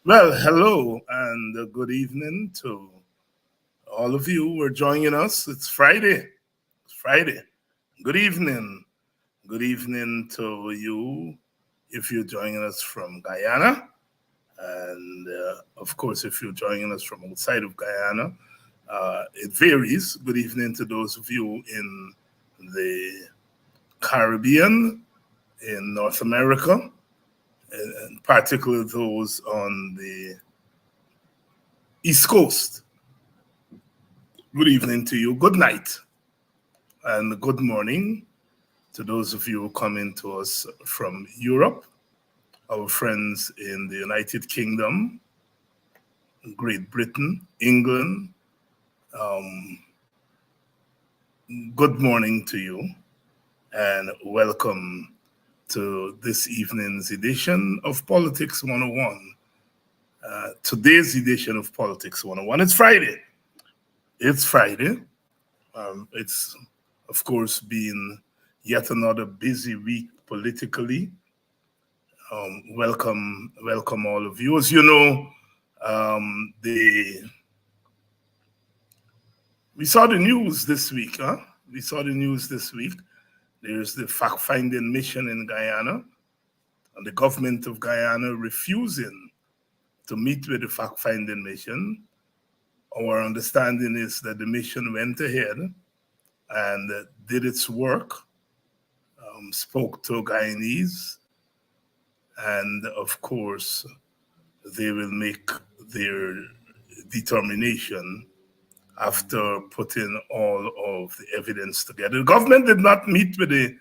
Well, hello and good evening to all of you who are joining us. It's Friday. It's Friday. Good evening. Good evening to you if you're joining us from Guyana. And of course, if you're joining us from outside of Guyana, it varies. Good evening to those of you in the Caribbean, in North America, and particularly those on the East Coast. Good evening to you. Good night and good morning to those of you coming to us from Europe, our friends in the United Kingdom, Great Britain, England. Um, Good morning to you and welcome to this evening's edition of Politics 101. Today's edition of Politics 101. It's Friday. It's Friday. It's, of course, been yet another busy week politically. Welcome all of you. As you know, we saw the news this week, huh? We saw the news this week. There's the fact-finding mission in Guyana, and the government of Guyana refusing to meet with the fact-finding mission. Our understanding is that the mission went ahead and did its work, spoke to Guyanese, and of course, they will make their determination after putting all of the evidence together. The government did not meet with the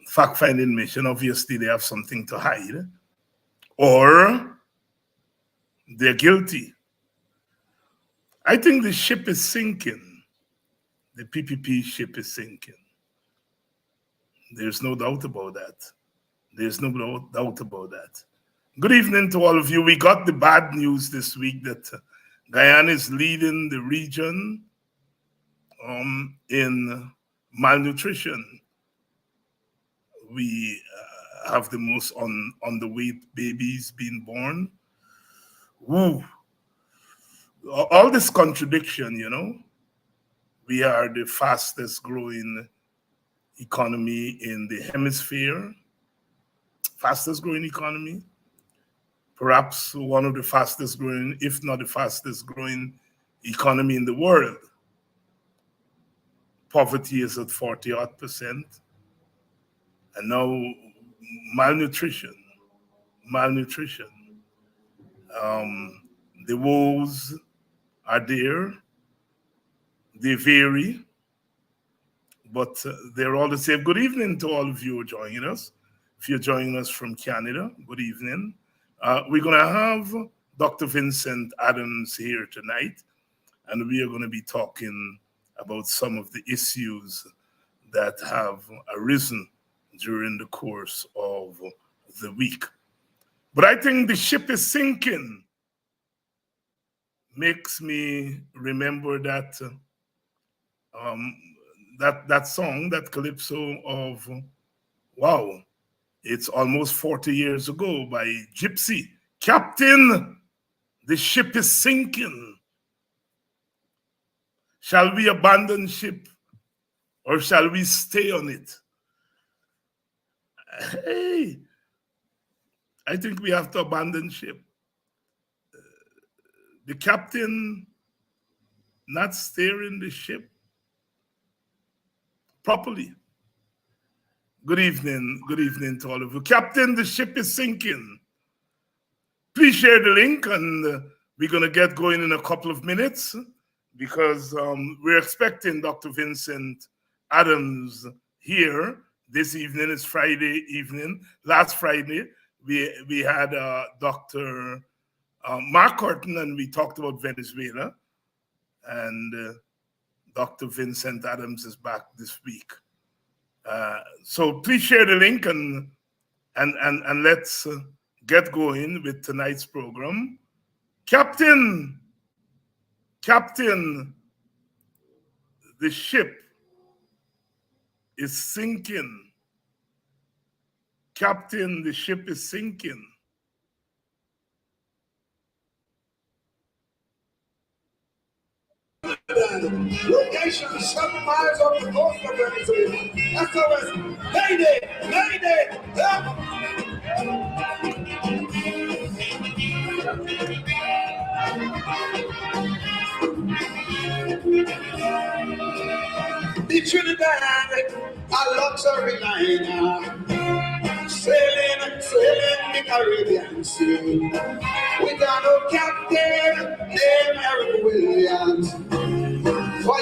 fact-finding mission. Obviously, they have something to hide, or they're guilty. I think the ship is sinking. The PPP ship is sinking. There's no doubt about that. There's no doubt about that. Good evening to all of you. We got the bad news this week that Guyana is leading the region in malnutrition. We have the most underweight babies being born. Woo. All this contradiction, you know. We are the fastest growing economy in the hemisphere, fastest growing economy, perhaps one of the fastest growing, if not the fastest growing economy in the world. Poverty is at 40-odd%. And now malnutrition. The woes are there. They vary, but they're all the same. Good evening to all of you who are joining us. If you're joining us from Canada, good evening. We're going to have Dr. Vincent Adams here tonight, and we are going to be talking about some of the issues that have arisen during the course of the week. But I think the ship is sinking makes me remember that that song, that calypso of, wow, it's almost 40 years ago by Gypsy. Captain, the ship is sinking. Shall we abandon ship or shall we stay on it? Hey, I think we have to abandon ship. The captain not steering the ship properly. Good evening to all of you. Captain, the ship is sinking. Please share the link, and we're going to get going in a couple of minutes because we're expecting Dr. Vincent Adams here this evening. It's Friday evening. Last Friday, we had Dr. Mark Horton, and we talked about Venezuela. And Dr. Vincent Adams is back this week. So please share the link and let's get going with tonight's program. Captain, the ship is sinking. Captain, the ship is sinking. Location 7 miles off the coast of Venezuela. SOS, lady, help! The Trinidad, a luxury liner, sailing the Caribbean Sea. We got no captain named Eric Williams. For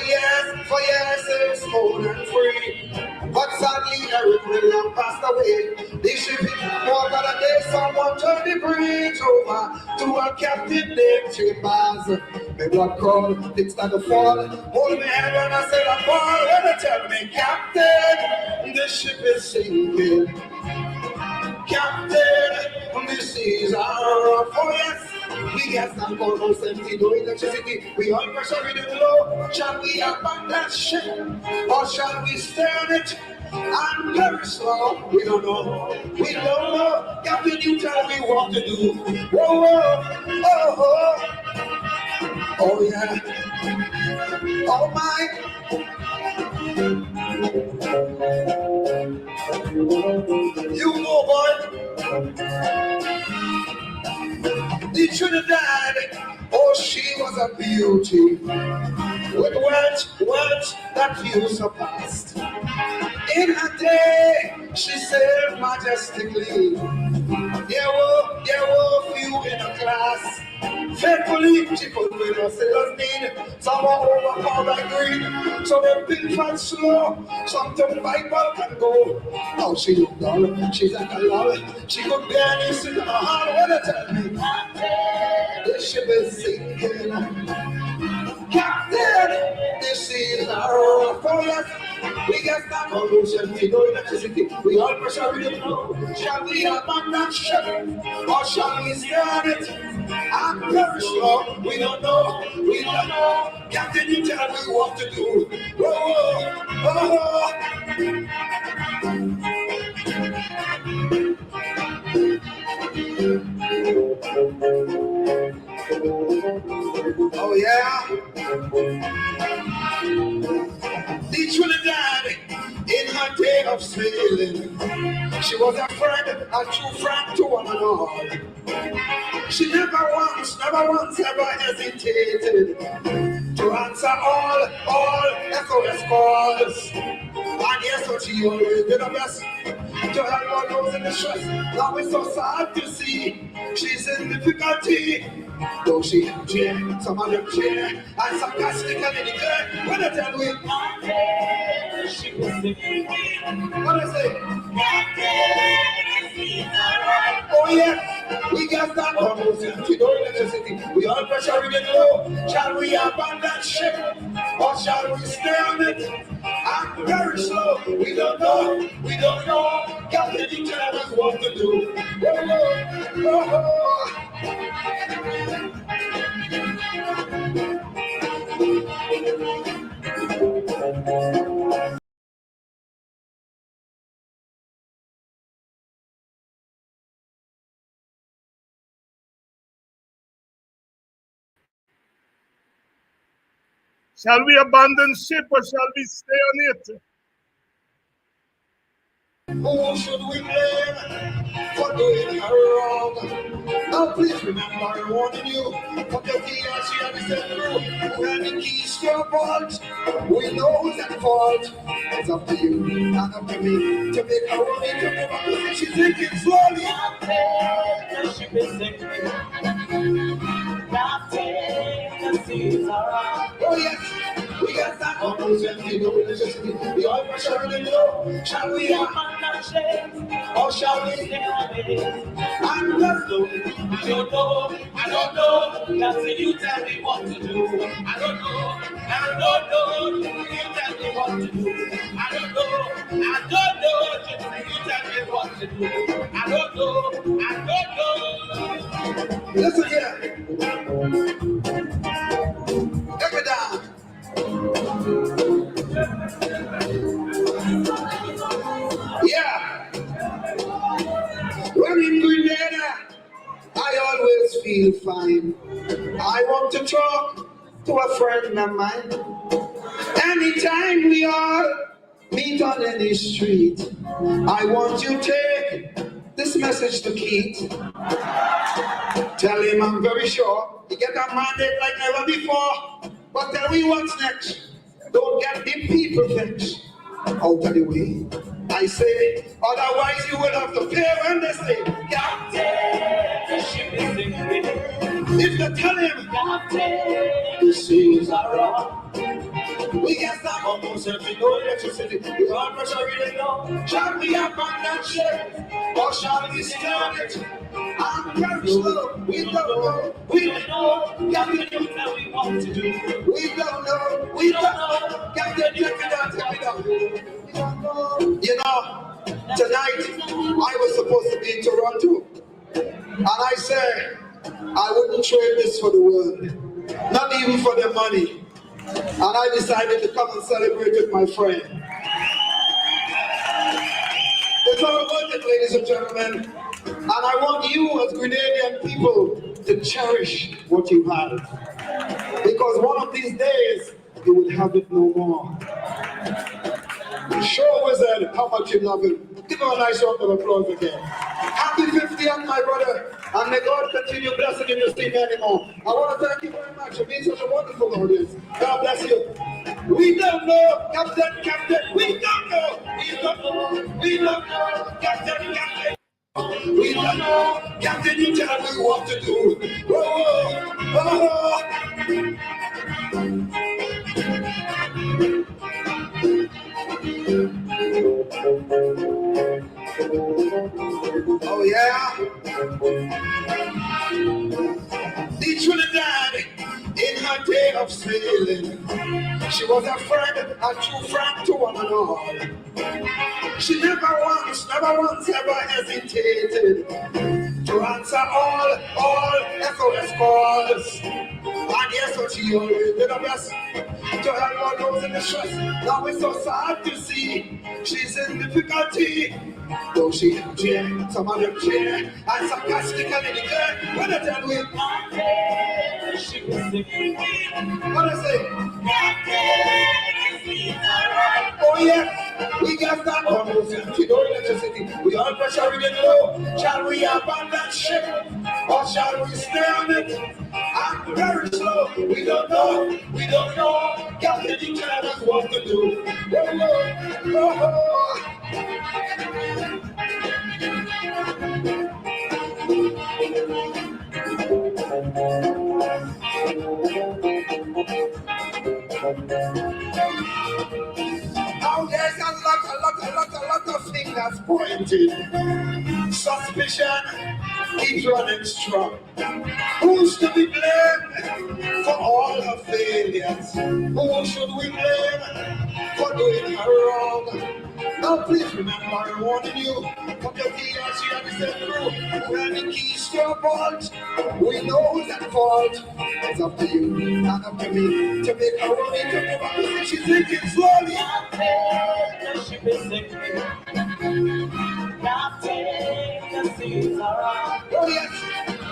years, it's old and free. But sadly, Eric Williams passed away. The ship is more than a day. Someone turned the bridge over to a captain named Chambers. My blood crawled, things started to fall. Hold me hand when I said I fall. When they tell me, Captain, the ship is sinking. Captain, the seas are rough. Oh yes, we get some almost empty, no electricity. We all pressure in the low. Shall we abandon that ship or shall we stay on it? And very slow, we don't know. Captain, you tell me what to do. Whoa, oh yeah. Oh my. You know, boy. The Trinidad, oh, she was a beauty with words that few surpassed. In her day, she sailed majestically. There were few in her class. Faithfully, she put with her sailors need. Some were overpowered by greed, so they built and slow. Some took Bible and go. Oh, she looked dull, she's like a lull. She could barely sit on her heart. What they tell me? The ship is sinking. Captain, the seas are rough. Oh yes, we get that pollution, we know electricity. We all pressure we don't know. Shall we abandon that ship or shall we stay on it? I'm very sure we don't know. Captain, you tell me what to do. Oh yeah. The Trinidad, in her day of sailing, she was a friend, a true friend to one and all. She never once ever hesitated to answer all SOS calls. And yes, so she always did her best to help all those in distress. Now it's so sad to see she's in difficulty. Though she cheer, some of them cheer, and sarcastic and in the air. When I tell me, she was singing. What I say? Oh yeah, we got that almost empty, no electricity. We all pressure in the low. Shall we abandon ship or shall we stay on it? I'm very slow. We don't know. Captain, you tell us what to do. Shall we abandon ship or shall we stay on it? Who should we blame for doing her wrong? Now please remember warning you from the years she had to step through. When the keys to your fault, we know who's at fault. It's up to you and up to me to make her way to move up. She's thinking slowly. She been thinking. Oh yes, we got that almost empty, no electricity. We all pressure in the low. Shall we abandon that ship or shall we stay on it? I'm just looking. I don't know. That's when you tell me what to do. I don't know. You tell me what to do. I don't know. You tell me what to do. I don't know. Listen here. Every down. Yeah. When in Guyana, I always feel fine. I want to talk, to a friend of mine. Anytime we all meet on any street, I want you to take this message to Keith. Tell him I'm very sure he get a mandate like never before. But tell me what's next. Don't get the people vexed. Out of the way, I say, otherwise you will have to pay when they say, Captain, the ship is sinking. If they tell him, Captain, the seas are wrong. We get some almost every no electricity. We all pressure really low. Shall we abandon ship or shall we stay on it? I'm very slow. We don't know. We don't know. Captain, you tell me what to do. We don't know. We don't know. Captain, you can tell me that. You know, tonight I was supposed to be in Toronto, and I said I wouldn't trade this for the world, not even for the money. And I decided to come and celebrate with my friend. It's all about it, ladies and gentlemen. And I want you as Grenadian people to cherish what you have. Because one of these days, you will have it no more. Show Wizard how much you love him. Give him a nice round of applause again. Happy 50th, my brother. And may God continue blessing you to see me anymore. I want to thank you very much for being such a wonderful audience. God bless you. We don't know, Captain, we don't know. We don't know, we don't know, Captain. We don't know, Captain, you tell me what to do. Oh, oh, oh yeah. The Trinidad, in her day of sailing, she was a friend, a true friend to one and all. She never once ever hesitated to answer all SOS calls. And yes, what she always did her best to help all those in distress. Now it's so sad to see she's in difficulty. Though she can cheer, some of them cheer, and sarcastically declare, when I tell you, she was sick. What I say? Oh yes, we got that almost empty, no electricity. We all pressure in the low. Shall we abandon ship or shall we stay on it? I'm very slow. We don't know. Captain, you tell us what to do. Oh. Now there's a lot of fingers pointed. Suspicion keeps running strong. Who's to be blamed for all her failures? Who should we blame for doing her wrong? Now please remember I'm warning you, from your tears she had to step through. When the keys to your vault, we know who's at fault. It's up to you and up to me to make her worry, to move on. She's thinking slowly. The ship is sinking. Captain, the seas are up. Oh yes,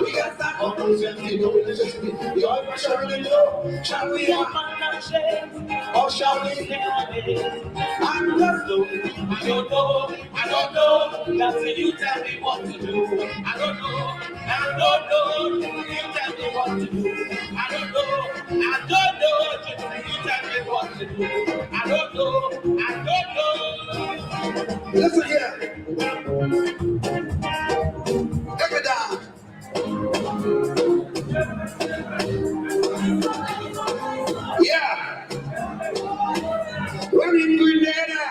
we got that almost empty, no electricity. The oil pressure really low. Shall we abandon ship or shall we stay on it? I'm just I don't know. Captain, you tell me what to do. I don't know. You tell me what to do. I don't know. You tell me what to do. I don't know. Listen here. Take it down. Yeah. When in Grenada,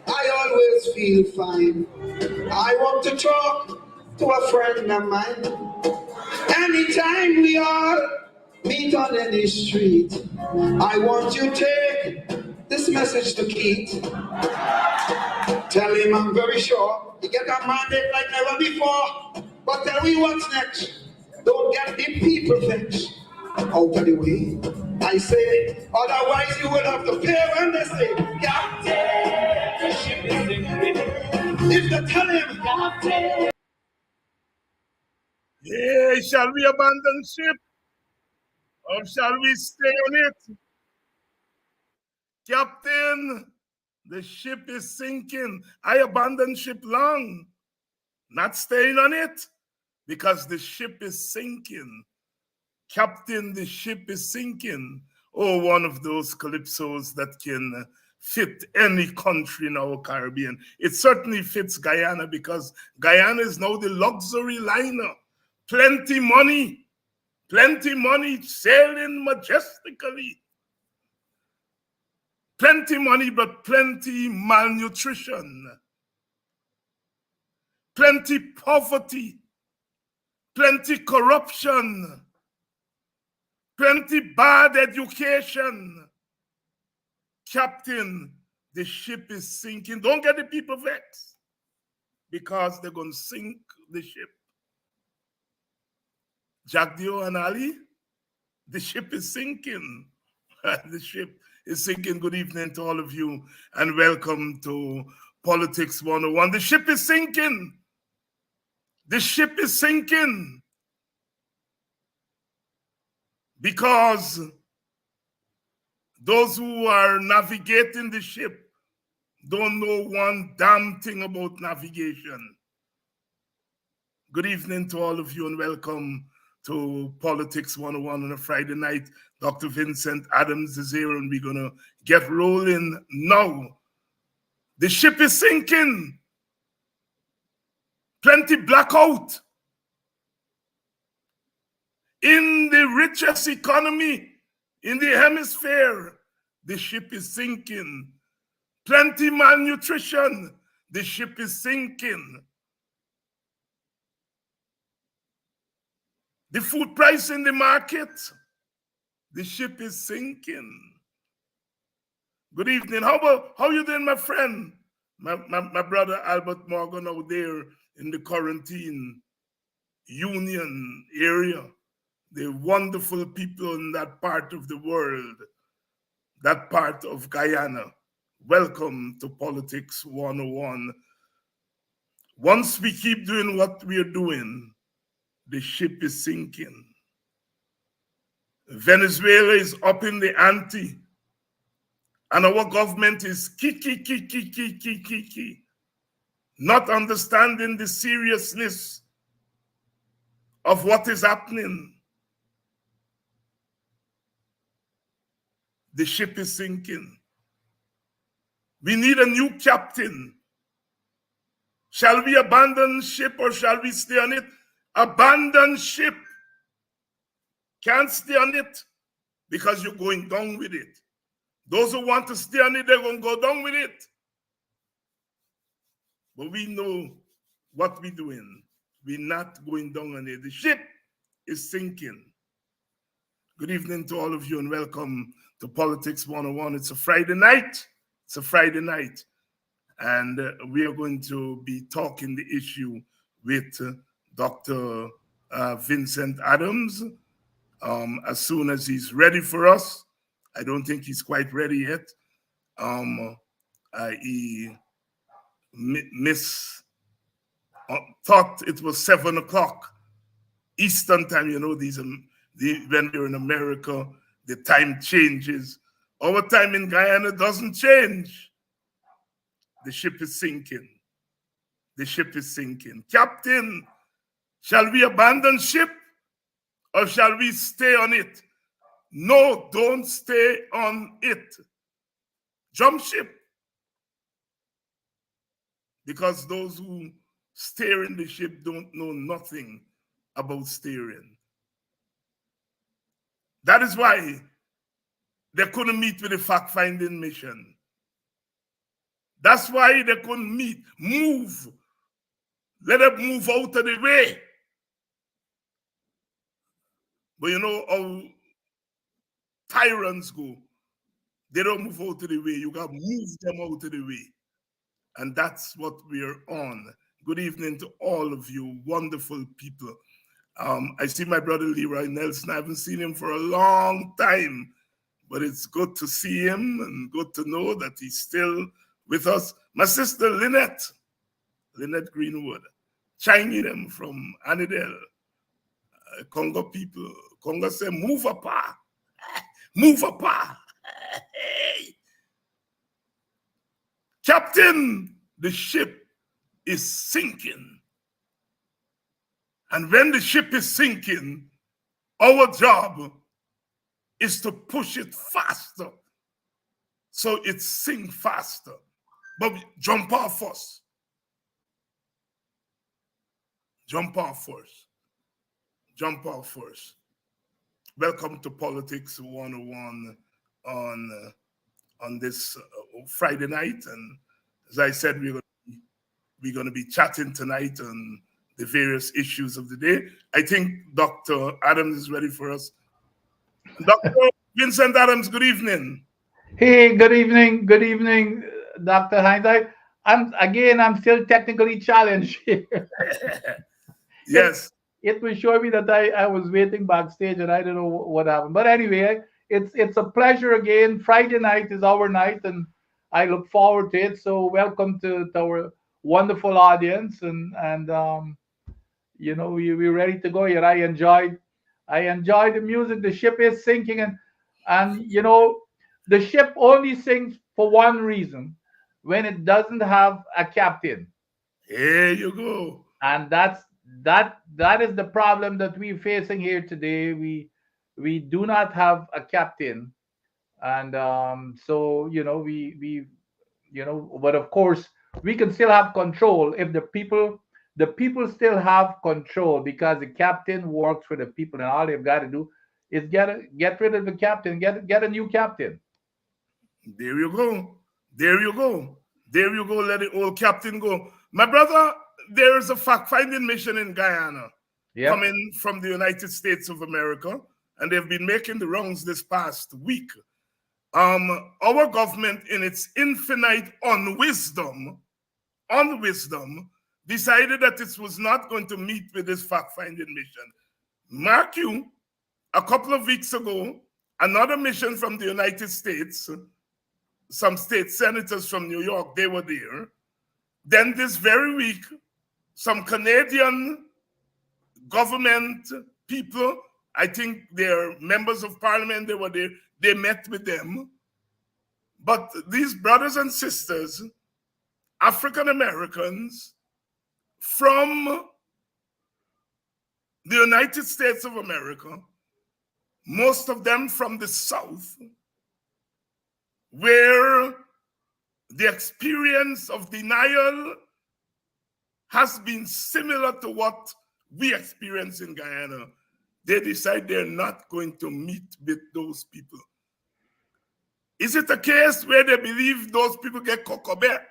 I always feel fine. I want to talk to a friend of mine. Anytime we all meet on any street, I want you to take this message to Keith. Tell him I'm very sure he get a mandate like never before. But tell me what's next. Don't get the people vexed. Out of the way, I say, otherwise you will have to pay when they say, Captain, the ship is sinking. If they tell him, Captain. Yeah, shall we abandon ship? Or shall we stay on it? Captain, the ship is sinking. I abandoned ship long, not staying on it because the ship is sinking. Captain, the ship is sinking. Oh, one of those calypsos that can fit any country in our Caribbean. It certainly fits Guyana because Guyana is now the luxury liner. Plenty money sailing majestically. Plenty money, but plenty malnutrition. Plenty poverty. Plenty corruption. Plenty bad education. Captain, the ship is sinking. Don't get the people vexed because they're going to sink the ship. Jack Dio and Ali, the ship is sinking. The ship is sinking. Good evening to all of you and welcome to Politics 101. The ship is sinking. The ship is sinking because those who are navigating the ship don't know one damn thing about navigation. Good evening to all of you and welcome to Politics 101 on a Friday night. Dr. Vincent Adams is here and we're going to get rolling now. The ship is sinking. Plenty blackout. In the richest economy in the hemisphere, the ship is sinking. Plenty malnutrition, the ship is sinking. The food price in the market, the ship is sinking. Good evening. How you doing, my friend? My brother Albert Morgan out there in the quarantine union area. The wonderful people in that part of the world, that part of Guyana. Welcome to Politics 101. Once we keep doing what we are doing, the ship is sinking. Venezuela is up in the ante, and our government is not understanding the seriousness of what is happening. The ship is sinking. We need a new captain. Shall we abandon ship or shall we stay on it? Abandon ship. Can't stay on it because you're going down with it. Those who want to stay on it, they're going to go down with it. But we know what we're doing. We're not going down on it. The ship is sinking. Good evening to all of you and welcome to Politics 101. It's a Friday night. It's a Friday night. And we are going to be talking the issue with Dr. Vincent Adams as soon as he's ready for us. I don't think he's quite ready yet. He thought it was 7 o'clock Eastern time. You know, when you're in America, the time changes. Our time in Guyana doesn't change. The ship is sinking. The ship is sinking. Captain, shall we abandon ship or shall we stay on it? No, don't stay on it. Jump ship. Because those who steer in the ship don't know nothing about steering. That is why they couldn't meet with the fact-finding mission. That's why they couldn't meet. Move. Let them move out of the way. But you know how tyrants go. They don't move out of the way. You got to move them out of the way. And that's what we're on. Good evening to all of you wonderful people. I see my brother Leroy Nelson. I haven't seen him for a long time, but it's good to see him and good to know that he's still with us. My sister Lynette Greenwood, Chinese from Annandale. Congo people, Congo say, move apart, move apart. Hey. Captain, the ship is sinking. And when the ship is sinking, our job is to push it faster so it sink faster. But jump off first. Jump off first. Jump off first. Welcome to Politics 101 on this Friday night. And as I said, we're going to be chatting tonight on the various issues of the day. I think Dr. Adams is ready for us. Dr. Vincent Adams, good evening. Hey, good evening, Dr. Hinds'Sight. I'm still technically challenged here. Yes. It was showing me that I was waiting backstage and I don't know what happened. But anyway, it's a pleasure again. Friday night is our night and I look forward to it. So welcome to our wonderful audience and we're ready to go here. I enjoyed the music. The ship is sinking and the ship only sinks for one reason, when it doesn't have a captain. Here you go. And that is the problem that we're facing here today. We do not have a captain, and so but of course we can still have control if the people still have control, because the captain works for the people, and all they've got to do is get rid of the captain, get a new captain. There you go. There you go. There you go. Let the old captain go. My brother, there is a fact-finding mission in Guyana coming from the United States of America, and they've been making the rounds this past week. Our government, in its infinite unwisdom, decided that it was not going to meet with this fact-finding mission. Mark you, a couple of weeks ago, another mission from the United States, some state senators from New York, they were there. Then this very week, some Canadian government people, I think they're members of parliament, they were there, they met with them. But these brothers and sisters, African Americans from the United States of America, most of them from the South, where the experience of denial has been similar to what we experience in Guyana, they decide they're not going to meet with those people. Is it a case where they believe those people get cocoa-bear?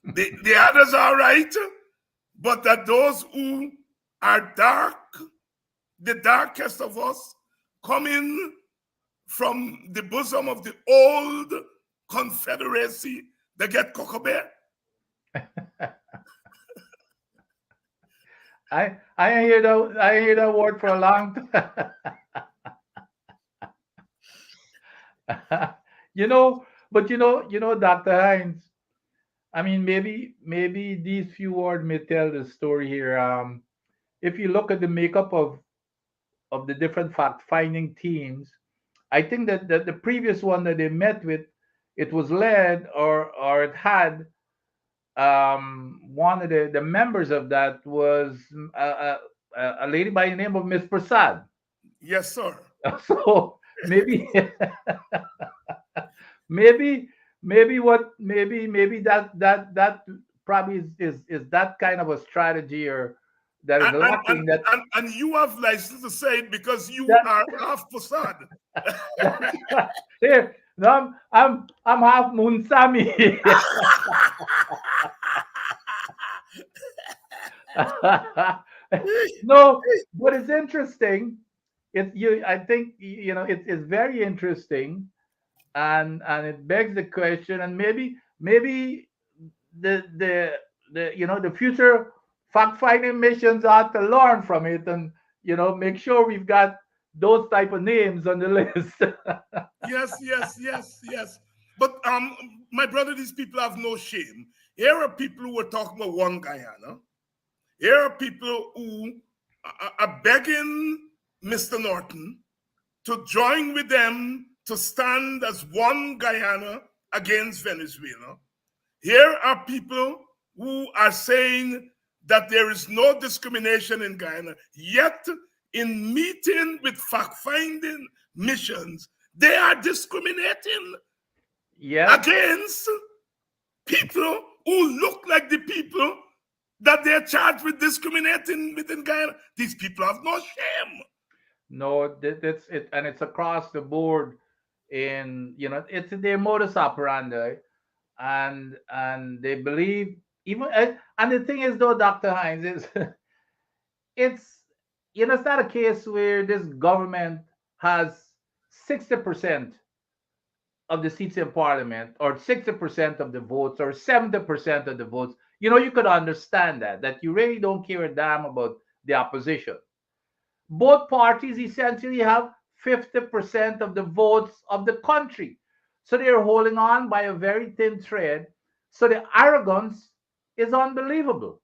The others are right, but that those who are dark, the darkest of us, coming from the bosom of the old Confederacy, they get cocoa-bear? I hear that word for a long time. Dr. Hines, I mean, maybe these few words may tell the story here. If you look at the makeup of the different fact-finding teams, I think that the previous one that they met with, it was led or it had one of the members of that was a lady by the name of Miss Prasad. Yes, sir. So maybe maybe that probably is that kind of a strategy, or that is lacking. And you have license to say it because you are half Prasad. Here, no, I'm half Munsami. No, but it's interesting. I think it's very interesting, and it begs the question, and maybe the future fact-finding missions ought to learn from it, and make sure we've got those type of names on the list. Yes. But my brother, these people have no shame. Here are people who are talking about one Guyana. Here are people who begging Mr. Norton to join with them to stand as one Guyana against Venezuela. Here are people who are saying that there is no discrimination in Guyana, yet in meeting with fact-finding missions, they are discriminating against people who look like the people that they're charged with discriminating within Guyana. These people have no shame. No, that's it, and it's across the board. It's their modus operandi, and they believe even. And the thing is, though, Dr. Hines, is it's it's not a case where this government has 60% of the seats in parliament, or 60% of the votes, or 70% of the votes. You could understand that you really don't care a damn about the opposition. Both parties essentially have 50% of the votes of the country. So they're holding on by a very thin thread. So the arrogance is unbelievable.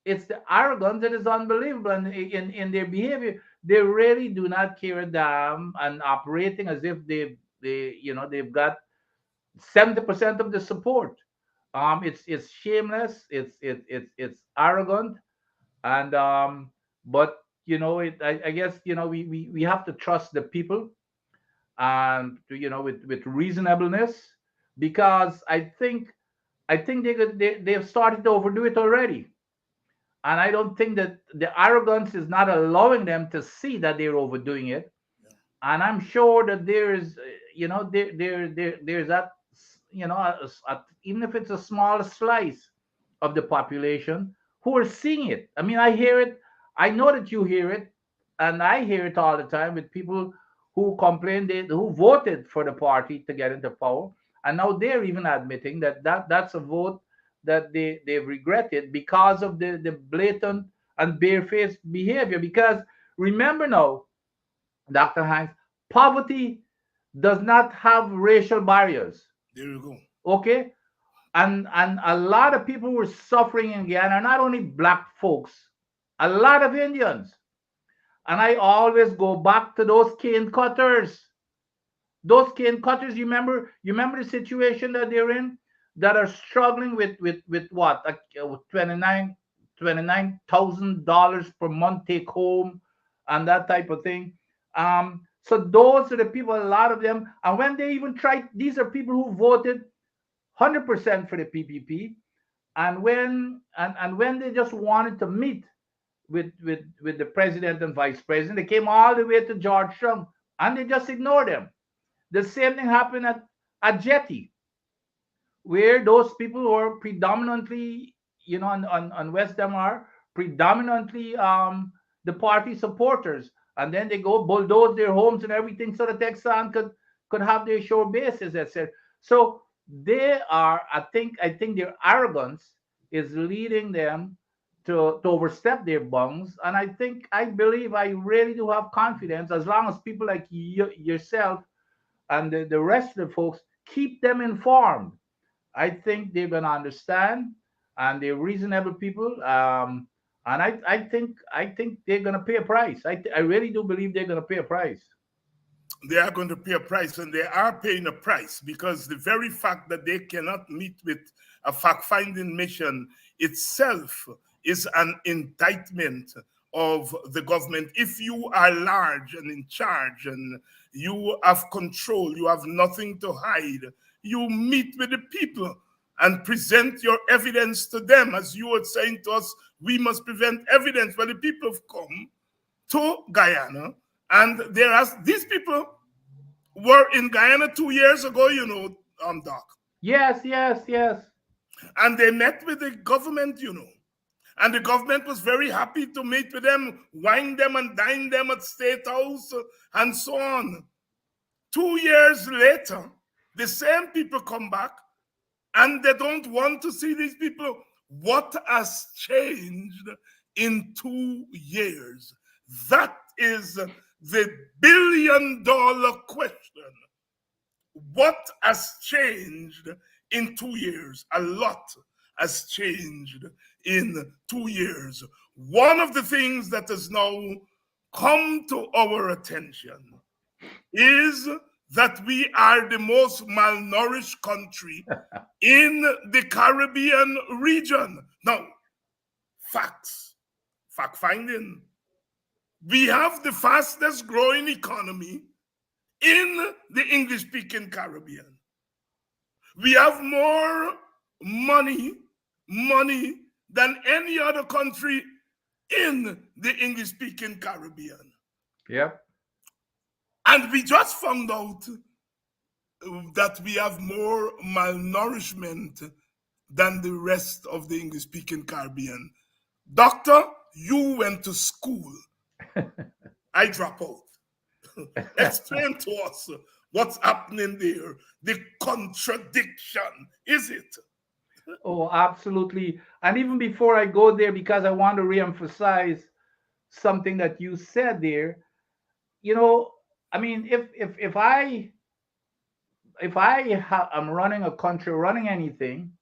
It's the arrogance that is unbelievable. And in their behavior, they really do not care a damn, and operating as if they've got 70% of the support. It's shameless. It's arrogant, and but I guess we have to trust the people, and with reasonableness, because I think they've started to overdo it already, and I don't think that the arrogance is not allowing them to see that they're overdoing it. And I'm sure that there's there's that even if it's a small slice of the population who are seeing it. I mean, I hear it. I know that you hear it, and I hear it all the time with people who complain, who voted for the party to get into power, and now they're even admitting that's a vote that they've regretted because of the blatant and barefaced behavior. Because remember now, Dr. Hines, poverty does not have racial barriers. There you go. Okay? And a lot of people who are suffering in Guyana are not only black folks, a lot of Indians. And I always go back to those cane cutters. Those cane cutters, you remember the situation that they're in, that are struggling with what? $29,000 per month take home, and that type of thing. So those are the people, a lot of them. And when they even tried, these are people who voted 100% for the PPP, and when they just wanted to meet with the president and vice president, they came all the way to Georgetown, and they just ignored them. The same thing happened at Jetty, where those people who are predominantly, on West Damar, predominantly the party supporters, and then they go bulldoze their homes and everything so the Texan could have their shore bases, etc. So they are, I think their arrogance is leading them to overstep their bounds. And I really do have confidence, as long as people like yourself and the rest of the folks keep them informed, I think they're going to understand, and they're reasonable people. And I think they're going to pay a price. I really do believe they're going to pay a price. They are going to pay a price, and they are paying a price, because the very fact that they cannot meet with a fact-finding mission itself is an indictment of the government. If you are large and in charge and you have control, you have nothing to hide, you meet with the people and present your evidence to them. As you were saying to us, we must present evidence. Well, the people have come to Guyana, and these people were in Guyana 2 years ago, Doc. Yes. And they met with the government, and the government was very happy to meet with them, wine them and dine them at State House and so on. 2 years later, the same people come back, and they don't want to see these people. What has changed in 2 years? That is the billion-dollar question. What has changed in 2 years? A lot. has changed in 2 years. One of the things that has now come to our attention is that we are the most malnourished country in the Caribbean region. Now, facts, fact finding. We have the fastest growing economy in the English speaking Caribbean. We have more money than any other country in the English speaking Caribbean. Yep. And we just found out that we have more malnourishment than the rest of the English speaking Caribbean. Doctor, you went to school. I drop out. Explain to us what's happening there. The contradiction, is it? Oh, absolutely. And even before I go there, because I want to reemphasize something that you said there, you know, I mean, if I am running a country, running anything,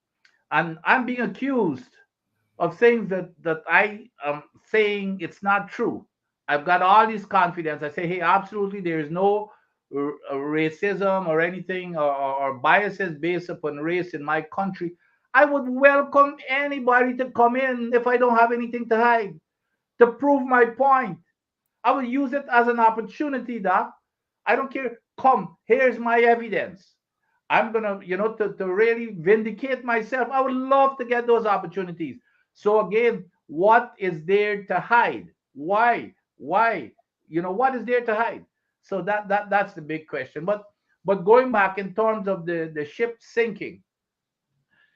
and I'm being accused of things that I am saying it's not true. I've got all this confidence. I say, hey, absolutely, there is no racism or anything or biases based upon race in my country. I would welcome anybody to come in if I don't have anything to hide to prove my point. I will use it as an opportunity, Doc. I don't care. Come, here's my evidence. I'm gonna, to really vindicate myself. I would love to get those opportunities. So again, what is there to hide? Why? Why? What is there to hide? So that's the big question. But going back in terms of the ship sinking,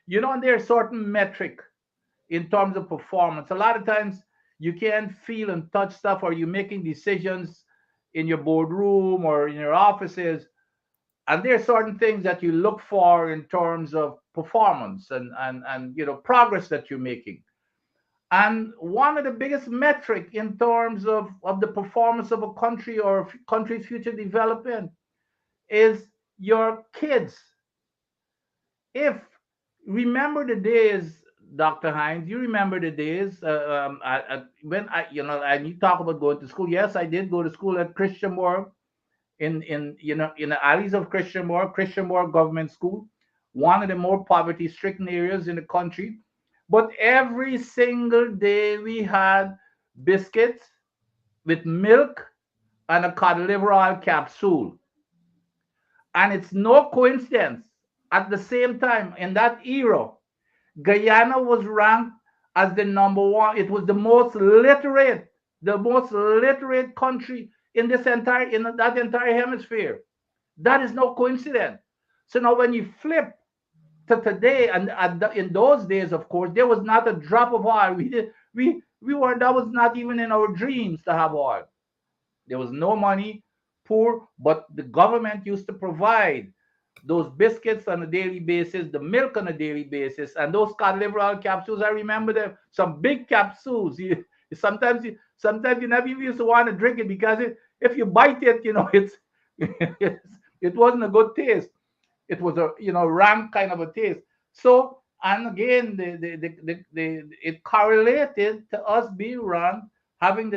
and there's certain metric in terms of performance. A lot of times you can't feel and touch stuff, or you're making decisions in your boardroom or in your offices, and there are certain things that you look for in terms of performance and progress that you're making. And one of the biggest metric in terms of the performance of a country or country's future development is your kids. If remember the days, Dr. Hines, you remember the days when and you talk about going to school. Yes, I did go to school at Christian Moore in the alleys of Christian Moore Government School, one of the more poverty stricken areas in the country. But every single day we had biscuits with milk and a cod liver oil capsule. And it's no coincidence. At the same time, in that era, Guyana was ranked as the number one. It was the most literate country in that entire hemisphere. That is no coincidence. So now, when you flip to today, and in those days, of course, there was not a drop of oil. We were That was not even in our dreams to have oil. There was no money, poor, but the government used to provide those biscuits on a daily basis, the milk on a daily basis, and those cod liver oil capsules. I remember them, some big capsules. Sometimes you never even used to want to drink it, because if you bite it, it wasn't a good taste. It was a rank kind of a taste. So, and again, it correlated to us being run, having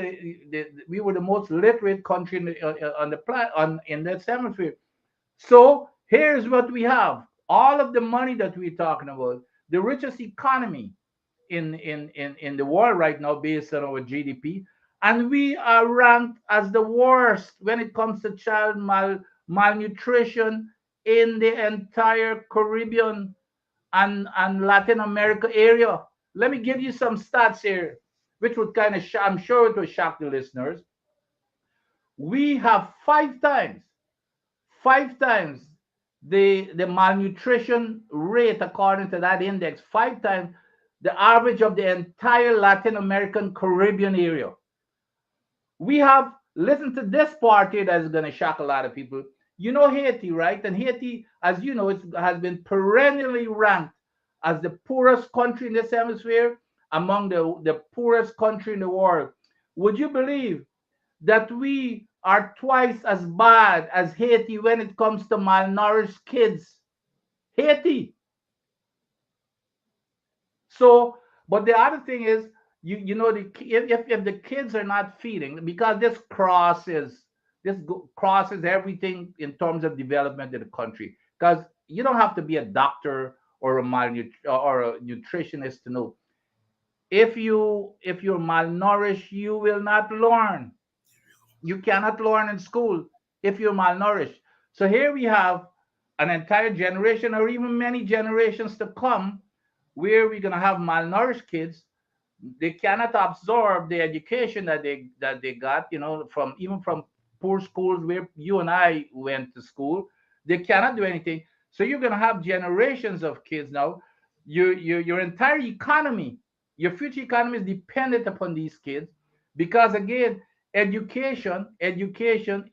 we were the most literate country on the planet, in that hemisphere. So here's what we have: all of the money that we're talking about, the richest economy in the world right now based on our GDP, and we are ranked as the worst when it comes to child malnutrition in the entire Caribbean and Latin America area. Let me give you some stats here, which would kind of I'm sure it will shock the listeners. We have five times the malnutrition rate, according to that index, 5 times the average of the entire Latin American Caribbean area. We have, listen to this part here that is going to shock a lot of people. You know Haiti, right? And Haiti, as you know, has been perennially ranked as the poorest country in this hemisphere, among the poorest country in the world. Would you believe that we are twice as bad as Haiti when it comes to malnourished kids? Haiti. So, but the other thing is, if the kids are not feeding, because this crosses everything in terms of development in the country. Because you don't have to be a doctor or a nutritionist to know, if you're malnourished, you will not learn. You cannot learn in school if you're malnourished. So here we have an entire generation, or even many generations to come, where we're going to have malnourished kids. They cannot absorb the education that they got, from poor schools where you and I went to school. They cannot do anything. So you're going to have generations of kids now. Your entire economy, your future economy is dependent upon these kids, because again, education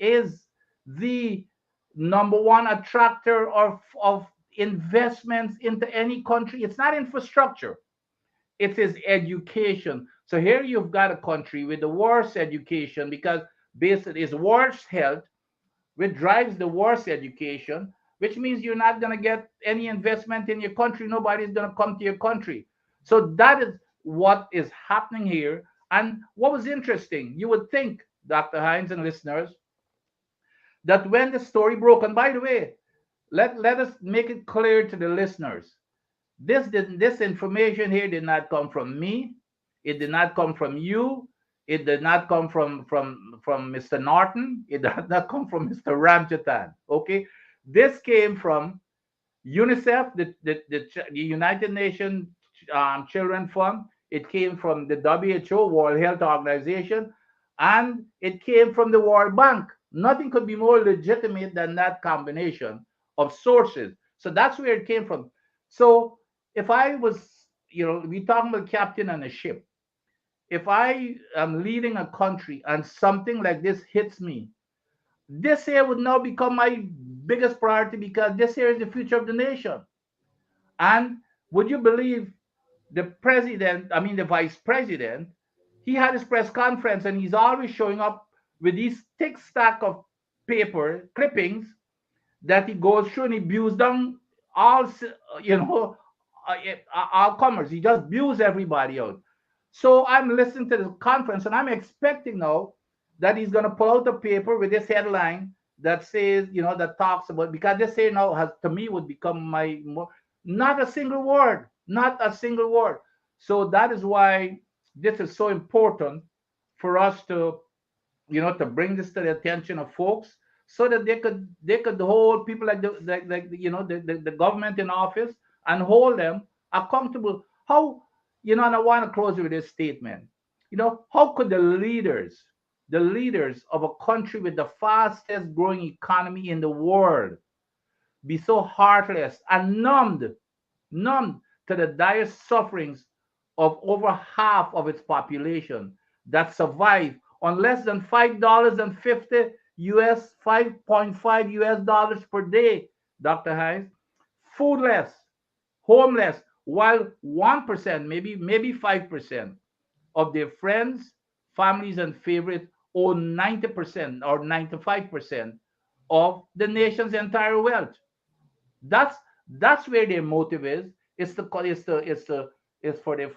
is the number one attractor of investments into any country. It's not infrastructure, it is education. So here you've got a country with the worst education, because based on its worst health, which drives the worst education, which means you're not going to get any investment in your country. Nobody's going to come to your country. So that is what is happening here. And what was interesting, you would think, Dr. Hines and listeners, that when the story broke, and by the way, let us make it clear to the listeners, this information here did not come from me. It did not come from you. It did not come from Mr. Norton. It did not come from Mr. Ramjatan. Okay, this came from UNICEF, the United Nations Children Fund. It came from the WHO, World Health Organization, and it came from the World Bank. Nothing could be more legitimate than that combination of sources. So that's where it came from. So if I was, we talking about captain on a ship. If I am leading a country and something like this hits me, this here would now become my biggest priority, because this here is the future of the nation. And would you believe, the vice president, he had his press conference and he's always showing up with these thick stack of paper clippings that he goes through, and he views them all, all comers. He just views everybody out. So I'm listening to the conference, and I'm expecting now that he's going to pull out a paper with this headline that says, that talks about, because this here now has, to me, would become not a single word, not a single word. So that is why this is so important for us to bring this to the attention of folks, so that they could hold people like the government in office, and hold them accountable. And I want to close with this statement. How could the leaders of a country with the fastest growing economy in the world be so heartless and numbed to the dire sufferings of over half of its population that survive on less than $5.50 US, 5.5 US dollars per day, Dr. Hines, foodless, homeless, while 1%, maybe 5% of their friends, families, and favorites own 90% or 95% of the nation's entire wealth. That's where their motive is. It's for their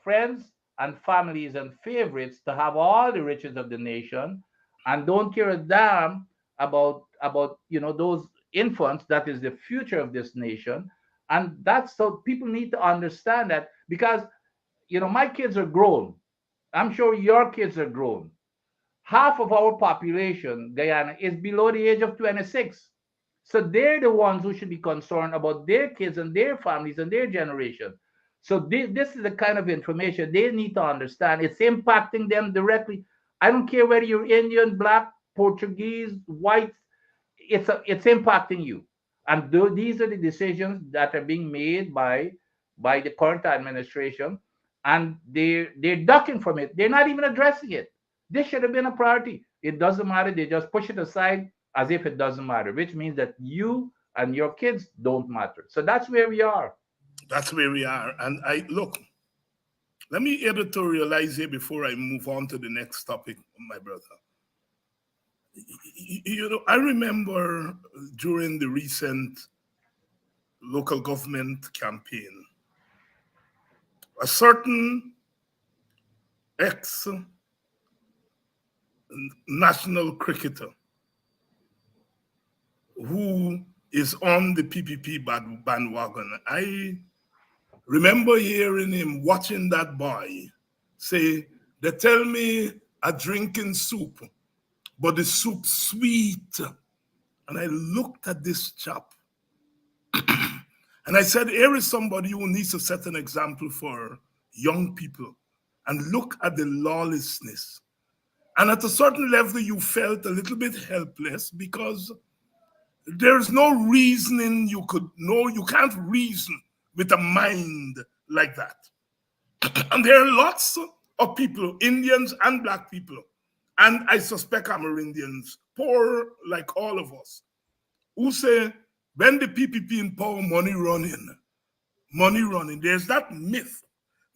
friends and families and favorites to have all the riches of the nation, and don't care a damn about those infants that is the future of this nation. And that's, so people need to understand that, because my kids are grown. I'm sure your kids are grown. Half of our population, Guyana, is below the age of 26. So they're the ones who should be concerned about their kids and their families and their generation. So this is the kind of information they need to understand. It's impacting them directly. I don't care whether you're Indian, black, Portuguese, white. It's impacting you. And these are the decisions that are being made by the current administration, and they're ducking from it. They're not even addressing it. This should have been a priority. It doesn't matter. They just push it aside as if it doesn't matter, which means that you and your kids don't matter. So that's where we are. That's where we are. And look, let me editorialize here before I move on to the next topic, my brother. I remember during the recent local government campaign, a certain ex-national cricketer who is on the PPP bandwagon. I remember hearing him, watching that boy say, they tell me I'm drinking soup, but the soup sweet. And I looked at this chap and I said, here is somebody who needs to set an example for young people. And look at the lawlessness. And at a certain level, you felt a little bit helpless because there's no reasoning you can't reason with a mind like that. And there are lots of people, Indians and black people, and I suspect Amerindians, poor like all of us, who say, when the PPP in power, money running. There's that myth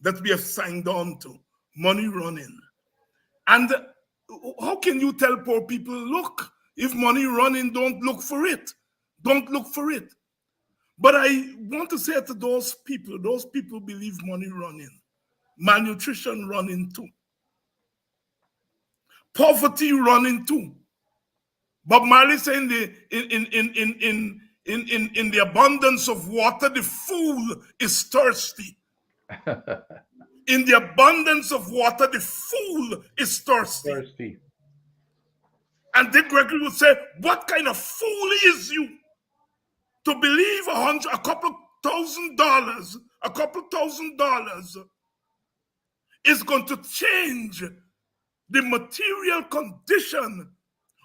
that we have signed on to, money running. And how can you tell poor people, look, if money running, don't look for it. Don't look for it. But I want to say to those people believe money running, malnutrition running too, poverty running too. Bob Marley saying in the abundance of water, the fool is thirsty. In the abundance of water, the fool is thirsty. And Dick Gregory would say, what kind of fool is you to believe a couple $1,000 is going to change the material condition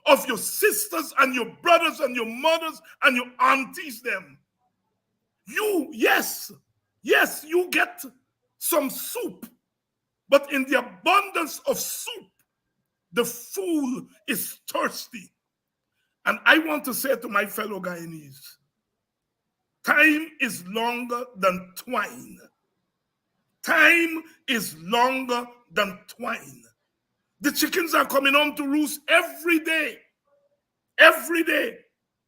of your sisters and your brothers and your mothers and your aunties them. Yes, you get some soup, but in the abundance of soup, the fool is thirsty. And I want to say to my fellow Guyanese, time is longer than twine. Time is longer than twine. The chickens are coming home to roost every day. Every day.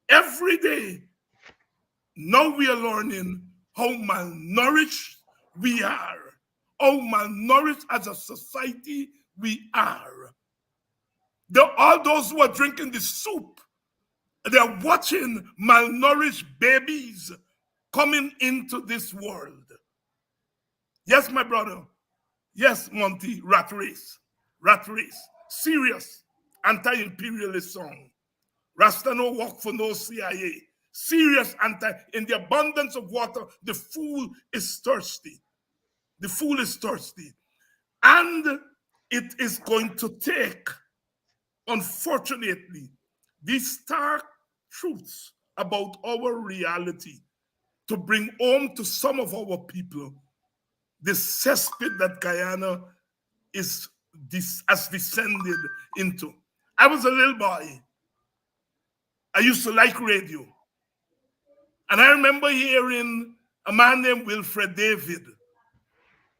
Every day. Now we are learning how malnourished we are. How malnourished as a society we are. All those who are drinking the soup, they're watching malnourished babies coming into this world. Yes, my brother. Yes, Monty, rat race. Serious anti-imperialist song. Rasta no work for no CIA. Serious in the abundance of water, the fool is thirsty. The fool is thirsty. And it is going to take, unfortunately, these stark truths about our reality to bring home to some of our people the cesspit that Guyana has descended into. I was a little boy. I used to like radio. And I remember hearing a man named Wilfred David.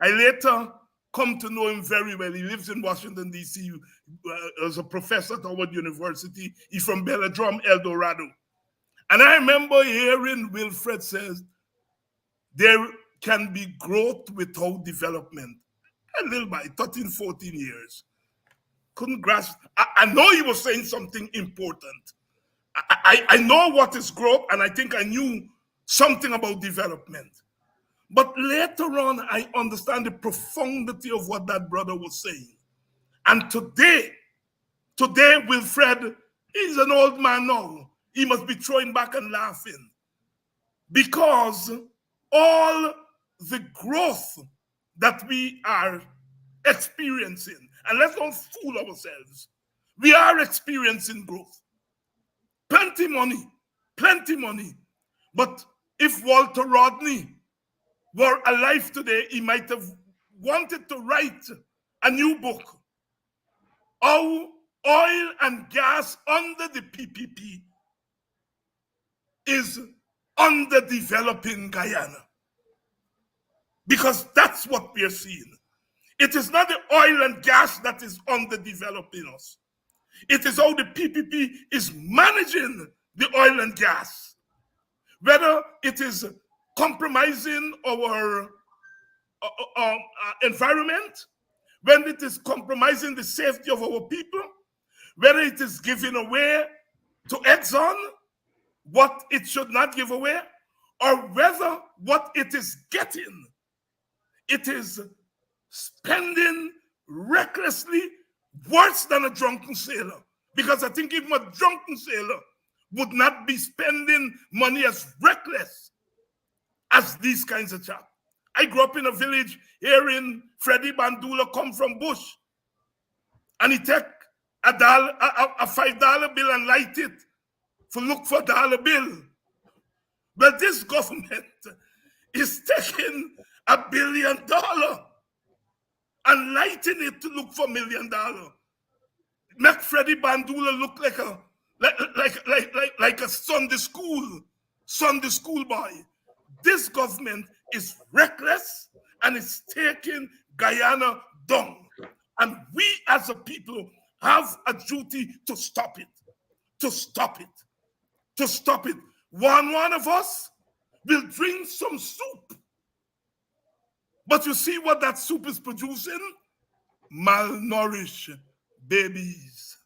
I later come to know him very well. He lives in Washington, D.C. As a professor at Howard University. He's from Belladrum, El Dorado. And I remember hearing Wilfred says, there can be growth without development. A little boy, 13, 14 years. Couldn't grasp. I know he was saying something important. I know what is growth, and I think I knew something about development. But later on, I understand the profundity of what that brother was saying. And today, Wilfred is an old man now. He must be throwing back and laughing. Because all the growth that we are experiencing, and let's not fool ourselves, we are experiencing growth. Plenty money. But if Walter Rodney were alive today, he might have wanted to write a new book. How oil and gas under the PPP is underdeveloping Guyana. Because that's what we're seeing. It is not the oil and gas that is underdeveloping us. It is how the PPP is managing the oil and gas. Whether it is compromising our environment, when it is compromising the safety of our people, whether it is giving away to Exxon what it should not give away, or whether what it is getting, it is spending recklessly, worse than a drunken sailor. Because I think even a drunken sailor would not be spending money as reckless as these kinds of chaps. I grew up in a village hearing Freddie Bandula come from Bush, and he take a $5 bill and light it for look for dollar bill. But this government is taking $1 billion and lighting it to look for $1 million. Make Freddie Bandula look like a Sunday school boy. This government is reckless and it's taking Guyana down. And we as a people have a duty to stop it. To stop it. To stop it. One of us will drink some soup. But you see what that soup is producing? Malnourished babies.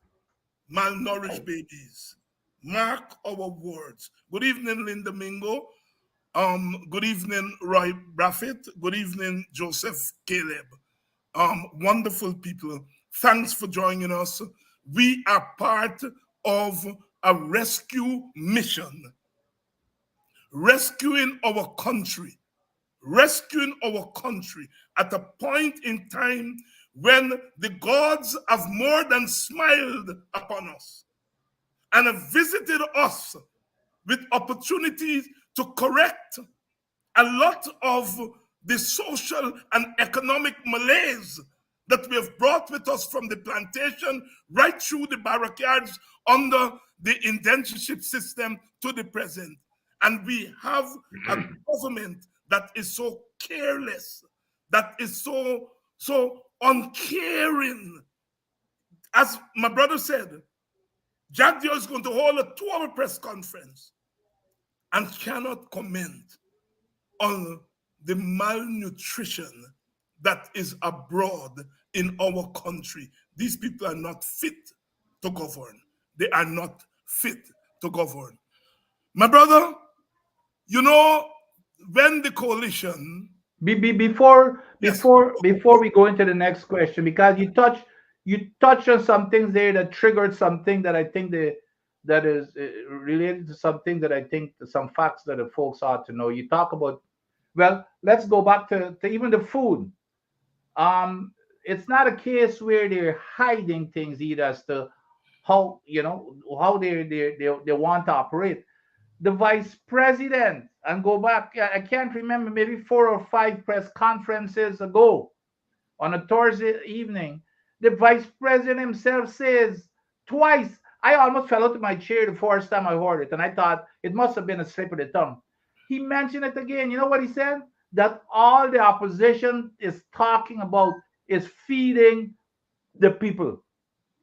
Malnourished babies. Mark our words. Good evening, Linda Mingo. Good evening, Roy Braffett. Good evening, Joseph Caleb. Wonderful people. Thanks for joining us. We are part of a rescue mission. Rescuing our country. Rescuing our country at a point in time when the gods have more than smiled upon us and have visited us with opportunities to correct a lot of the social and economic malaise that we have brought with us from the plantation right through the barricades under the indentureship system to the present. And we have a government that is so careless, that is so uncaring. As my brother said, Jack Dio is going to hold a 2-hour press conference and cannot comment on the malnutrition that is abroad in our country. These people are not fit to govern. They are not fit to govern. My brother, you know, when the coalition... Before we go into the next question, because you touched on some things there that triggered something that I think that is related to something that I think some facts that the folks ought to know. You talk about, well, let's go back to even the food. It's not a case where they're hiding things either as to how they want to operate. The vice president, and go back, I can't remember, maybe 4 or 5 press conferences ago on a Thursday evening, the vice president himself says twice, I almost fell out of my chair the first time I heard it, and I thought it must have been a slip of the tongue. He mentioned it again. You know what he said? That all the opposition is talking about is feeding the people.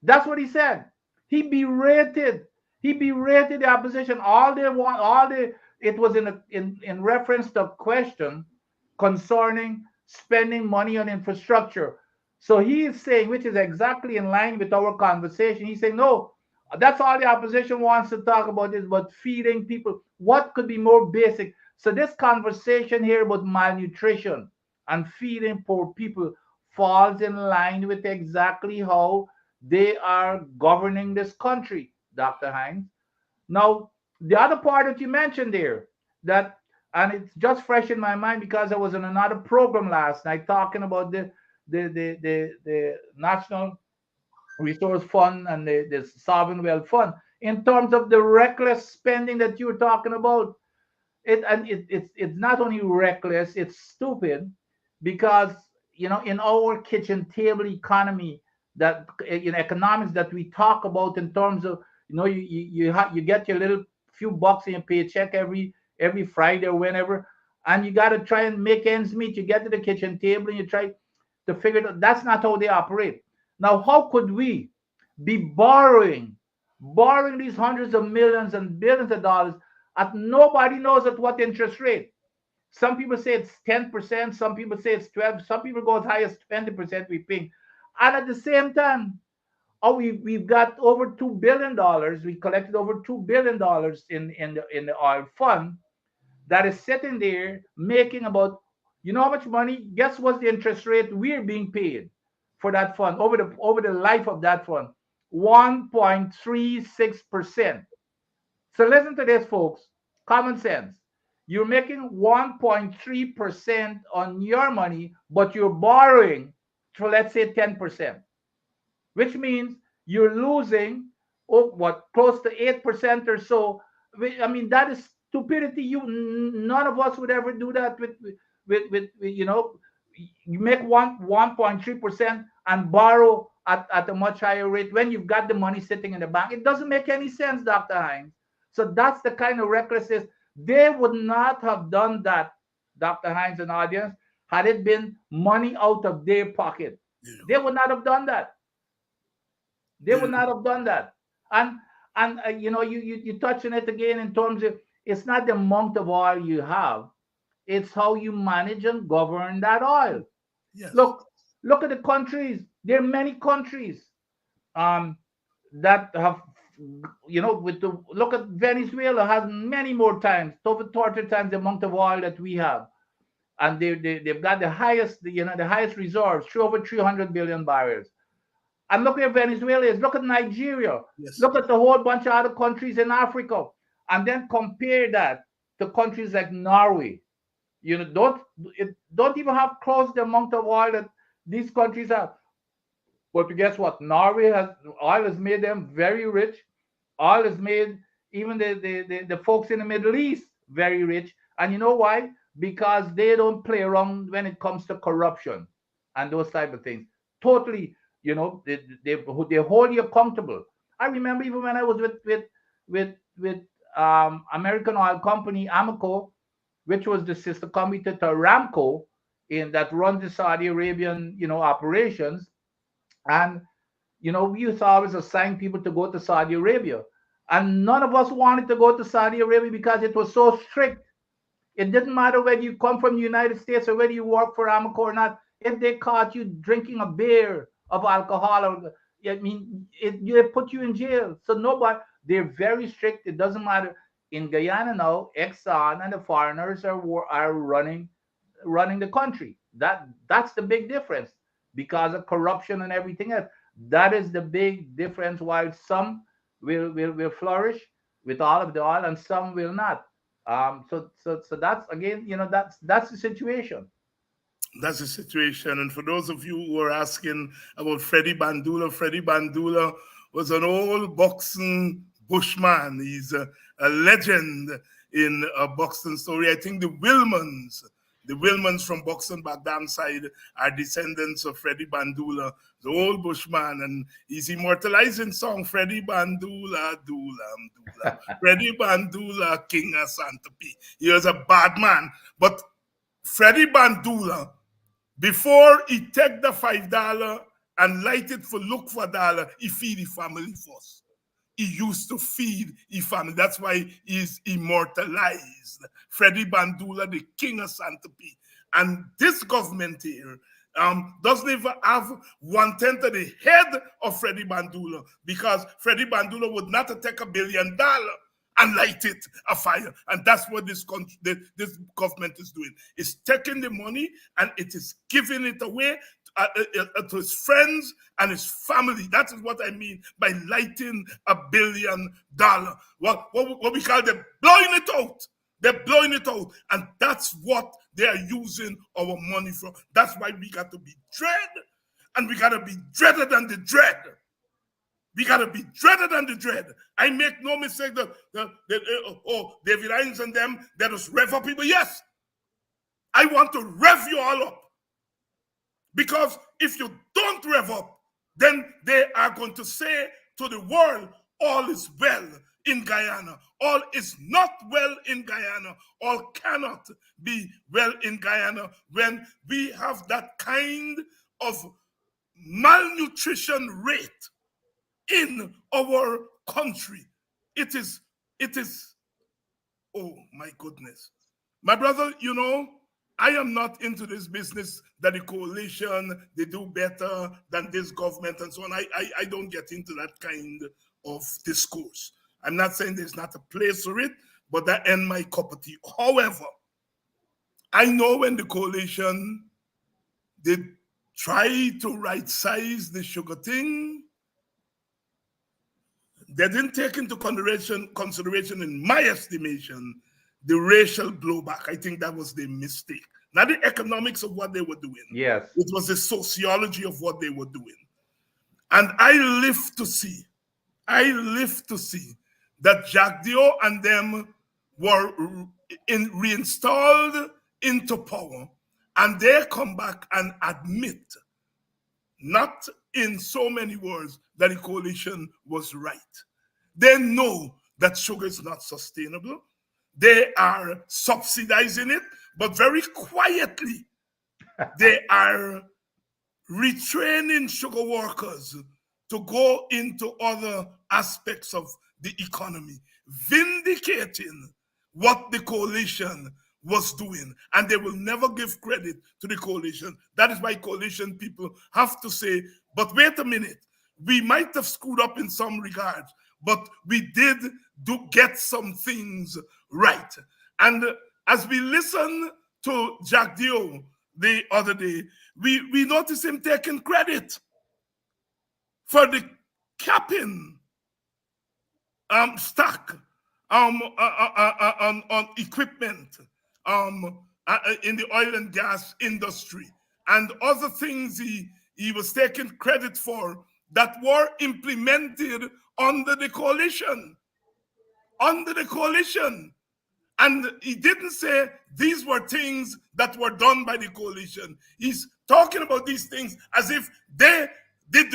That's what he said. He berated the opposition. It was in reference to a question concerning spending money on infrastructure. So he is saying, which is exactly in line with our conversation, he's saying, no, that's all the opposition wants to talk about is about feeding people. What could be more basic? So this conversation here about malnutrition and feeding poor people falls in line with exactly how they are governing this country, Dr. Hines. Now, the other part that you mentioned there, and it's just fresh in my mind because I was on another program last night talking about the National Resource Fund and the Sovereign Wealth Fund. In terms of the reckless spending that you were talking about, it's not only reckless, it's stupid, because in our kitchen table economy, that in economics that we talk about in terms of you get your little few bucks in your paycheck every Friday or whenever, and you got to try and make ends meet. You get to the kitchen table and you try to figure it out. That's not how they operate. Now, how could we be borrowing these hundreds of millions and billions of dollars at nobody knows at what interest rate? Some people say it's 10%, some people say it's 12, some people go as high as 20% we ping. And at the same time, oh, we've got over $2 billion. We collected over $2 billion in the oil fund that is sitting there making about, you know how much money? Guess what's the interest rate we're being paid for that fund over the life of that fund? 1.36%. So listen to this, folks. Common sense. You're making 1.3% on your money, but you're borrowing for, let's say, 10%, which means you're losing, oh, what, close to 8% or so. I mean, that is stupidity. None of us would ever do that with you make 1.3% and borrow at a much higher rate when you've got the money sitting in the bank. It doesn't make any sense, Dr. Hines. So that's the kind of recklessness. They would not have done that, Dr. Hines and audience, had it been money out of their pocket. Yeah. They would not have done that. They Yeah. would not have done that. And you touch on it again in terms of, it's not the amount of oil you have, it's how you manage and govern that oil. Yes. Look at the countries. There are many countries um, that have, look at Venezuela has many more times, over 30 times the amount of oil that we have, and they've got the highest, the highest reserves, over 300 billion barrels. And look where Venezuela is. Look at Nigeria. Yes. Look at the whole bunch of other countries in Africa, and then compare that to countries like Norway. Don't even have close the amount of oil that these countries have. But guess what? Oil has made them very rich. Oil has made even the folks in the Middle East very rich. And you know why? Because they don't play around when it comes to corruption and those type of things. Totally, they hold you accountable. I remember even when I was with American Oil Company, Amoco, which was the sister company to Aramco, in that runs the Saudi Arabian, operations. And we used to always assign people to go to Saudi Arabia. And none of us wanted to go to Saudi Arabia because it was so strict. It didn't matter whether you come from the United States or whether you work for Amoco or not. If they caught you drinking a beer of alcohol, they put you in jail. So nobody, they're very strict. It doesn't matter. In Guyana now, Exxon and the foreigners are running the country. That's the big difference, because of corruption and everything else. That is the big difference. While some will flourish with all of the oil, and some will not. So that's again, that's the situation. That's the situation. And for those of you who are asking about Freddie Bandula was an old boxing bushman. He's a legend in a boxing story. I think the Wilmans from boxing back down side are descendants of Freddie Bandula, the old bushman, and he's immortalizing song Freddie Bandula, Dula, Freddie Bandula, King of Santa P. He was a bad man, but Freddie Bandula, before he take the $5 and light it for look for dollar, he feed the family first. He used to feed his family. That's why he's immortalized. Freddie Bandula, the king of Santa P. And this government here doesn't even have 1/10 of the head of Freddie Bandula, because Freddie Bandula would not take $1 billion and light it afire. And that's what this government is doing. It's taking the money and it is giving it away to his friends and his family. That is what I mean by lighting $1 billion. What we call them blowing it out. They're blowing it out. And that's what they are using our money for. That's why we got to be dread, and we got to be dreaded than the dread. We got to be dreaded than the dread. I make no mistake that David Hines and them, that is rev up people. Yes, I want to rev you all up. Because if you don't rev up, then they are going to say to the world, all is well in Guyana. All is not well in Guyana. All cannot be well in Guyana when we have that kind of malnutrition rate in our country. It is, oh my goodness. My brother, I am not into this business that the coalition, they do better than this government and so on. I don't get into that kind of discourse. I'm not saying there's not a place for it, but that ain't my cup of tea. However, I know when the coalition they try to right size the sugar thing, they didn't take into consideration, in my estimation, the racial blowback. I think that was the mistake. Not the economics of what they were doing. Yes. It was the sociology of what they were doing. And I live to see that Jack Dio and them were reinstalled into power, and they come back and admit, not in so many words, that the coalition was right. They know that sugar is not sustainable. They are subsidizing it, but very quietly, they are retraining sugar workers to go into other aspects of the economy, vindicating what the coalition was doing. And they will never give credit to the coalition. That is why coalition people have to say, but wait a minute, we might have screwed up in some regards, but we did get some things right. And as we listen to Jack Dio the other day, we notice him taking credit for the capping stock on equipment in the oil and gas industry and other things he was taking credit for that were implemented under the coalition. And he didn't say these were things that were done by the coalition. He's talking about these things as if they did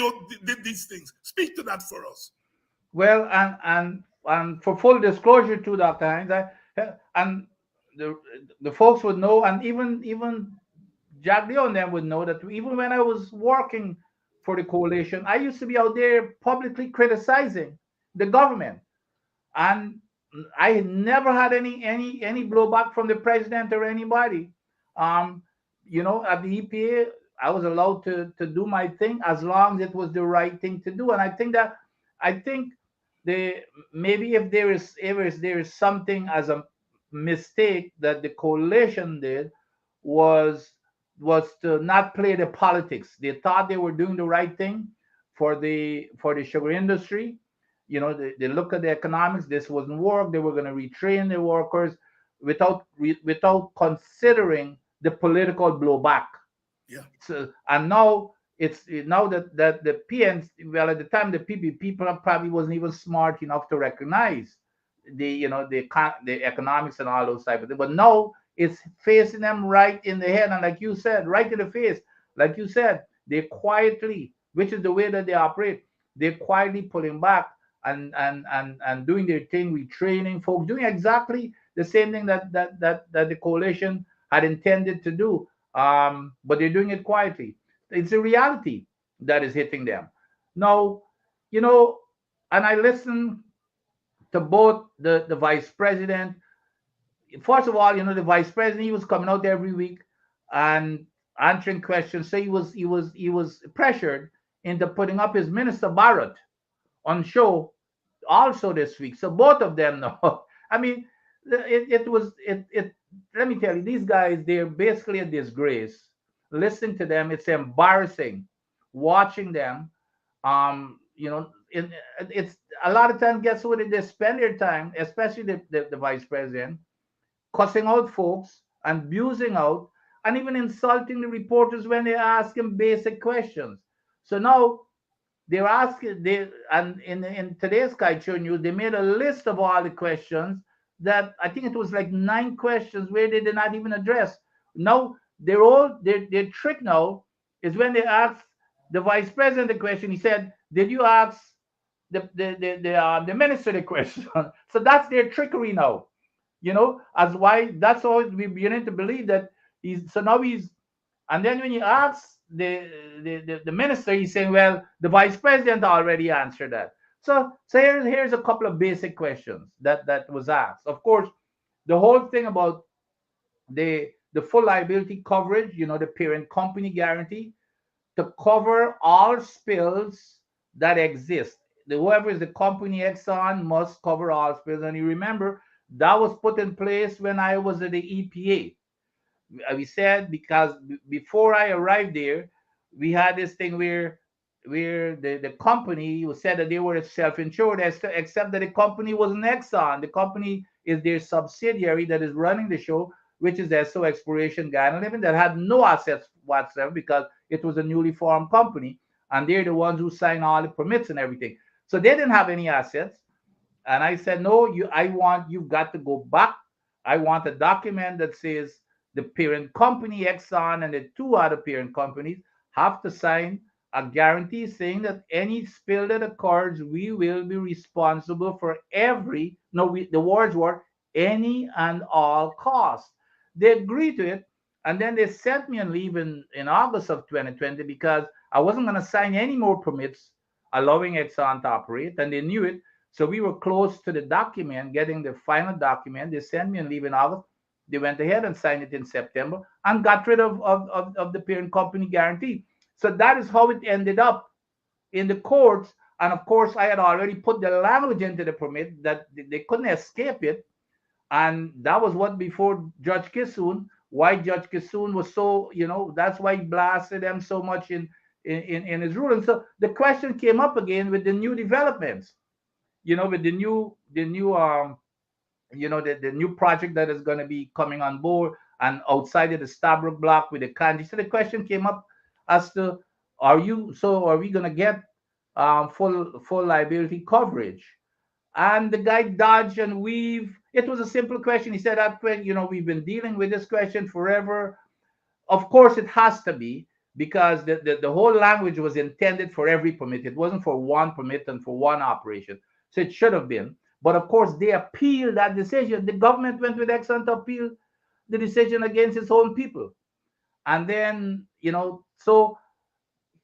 these things. Speak to that for us. Well, and for full disclosure to Dr. Hines, and the folks would know, and even Jack Leo and them would know that even when I was working for the coalition, I used to be out there publicly criticizing the government, and I never had any blowback from the president or anybody. At the EPA, I was allowed to do my thing as long as it was the right thing to do, and I think maybe if there is something as a mistake that the coalition did was to not play the politics. They thought they were doing the right thing for the sugar industry. They look at the economics. This wasn't work. They were going to retrain the workers without considering the political blowback. Yeah. So, and now that the PNs, well, at the time the PP people probably wasn't even smart enough to recognize the economics and all those type of things. But now it's facing them right in the head, and like you said, right in the face. Like you said, they quietly, which is the way that they operate, they're quietly pulling back and doing their thing, retraining folks, doing exactly the same thing that the coalition had intended to do. But they're doing it quietly. It's a reality that is hitting them. Now, and I listen to both the vice president. First of all, the vice president, he was coming out every week and answering questions. So he was pressured into putting up his Minister Barrett on show also this week. So both of them know. I mean, let me tell you, these guys, they're basically a disgrace. Listening to them, it's embarrassing watching them. It's a lot of times, guess what? They spend their time, especially the vice president, cussing out folks and abusing out and even insulting the reporters when they ask him basic questions. So now they're asking, and in today's Culture News, they made a list of all the questions that I think it was like 9 questions where they did not even address. Now their trick now is when they ask the vice president the question, he said, "Did you ask the minister the question?" So that's their trickery now. As why that's how we beginning to believe that he's. And then when you ask the minister, he's saying, well, the vice president already answered that. So here's a couple of basic questions that was asked. Of course, the whole thing about the full liability coverage, the parent company guarantee to cover all spills that exist. Whoever is the company, Exxon, must cover all spills. And you remember that was put in place when I was at the EPA. We said because before I arrived there, we had this thing where the company was said that they were self-insured, except that the company was an Exxon. The company is their subsidiary that is running the show, which is SO Exploration Guyana-Caribbean, that had no assets whatsoever because it was a newly formed company, and they're the ones who sign all the permits and everything. So they didn't have any assets. And I said, no, you've got to go back. I want a document that says the parent company, Exxon, and the two other parent companies have to sign a guarantee saying that any spill that occurs, we will be responsible for every, no, the words were any and all costs. They agreed to it. And then they sent me on leave in August of 2020 because I wasn't going to sign any more permits allowing Exxon to operate. And they knew it. So we were close to the document, getting the final document. They sent me and leave in August. They went ahead and signed it in September and got rid of the parent company guarantee. So that is how it ended up in the courts. And of course, I had already put the language into the permit that they couldn't escape it. And that was what before Judge Kissoon, why Judge Kissoon was so, that's why he blasted them so much in his ruling. So the question came up again with the new developments, with the new project that is going to be coming on board and outside of the Stabroek block with the Kanji. So the question came up as to, are we going to get full liability coverage? And the guy dodged and weave. It was a simple question. He said that, we've been dealing with this question forever. Of course, it has to be because the whole language was intended for every permit. It wasn't for one permit and for one operation. So it should have been. But of course, they appealed that decision. The government went with Exxon to appeal the decision against its own people. And then, so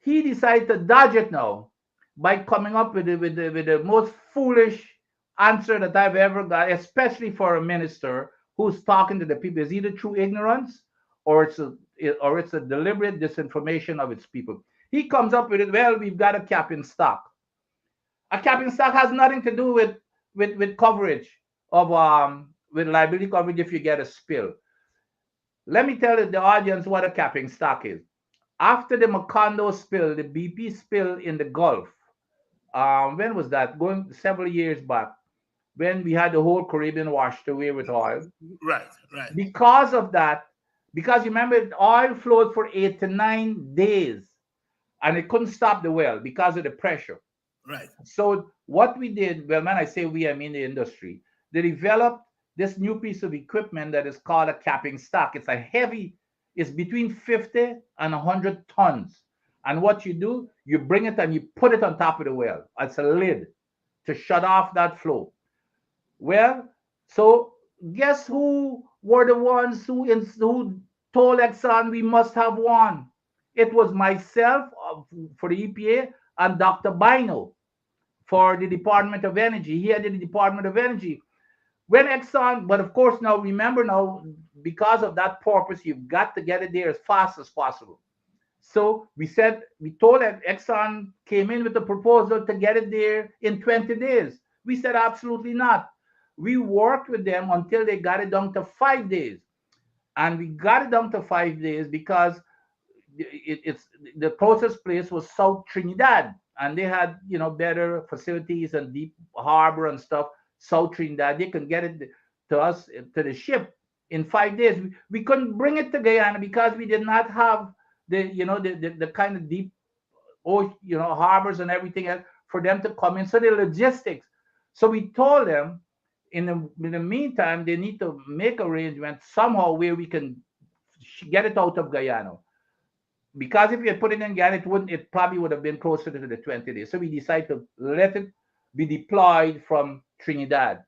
he decided to dodge it now by coming up with the most foolish answer that I've ever got, especially for a minister who's talking to the people. It's either through ignorance or it's a deliberate disinformation of its people. He comes up with it. Well, we've got a cap in stock. A cap in stock has nothing to do with coverage of with liability coverage if you get a spill. Let me tell the audience what a capping stock is. After the Macondo spill, the BP spill in the Gulf, when was that? Going several years back, when we had the whole Caribbean washed away with oil. Right, right. Because of that, because you remember, oil flowed for 8 to 9 days, and it couldn't stop the well because of the pressure. Right. So what we did, well, when I say we, I mean the industry, they developed this new piece of equipment that is called a capping stock. It's between 50 and 100 tons. And what you do, you bring it and you put it on top of the well. It's a lid to shut off that flow. Well, so guess who were the ones who told Exxon we must have one? It was myself for the EPA and Dr. Bino for the Department of Energy. He had the Department of Energy. When Exxon, but of course now, remember now, because of that purpose, you've got to get it there as fast as possible. So we told Exxon came in with a proposal to get it there in 20 days. We said absolutely not. We worked with them until they got it down to 5 days. And we got it down to 5 days because it's the closest place was South Trinidad, and they had better facilities and deep harbor and stuff. South Trinidad, they can get it to us to the ship in 5 days. We couldn't bring it to Guyana because we did not have the kind of deep harbors and everything else for them to come in. So the logistics. So we told them in the meantime they need to make arrangements somehow where we can get it out of Guyana. Because if we had put it in Guyana, it probably would have been closer to the 20 days. So we decided to let it be deployed from Trinidad.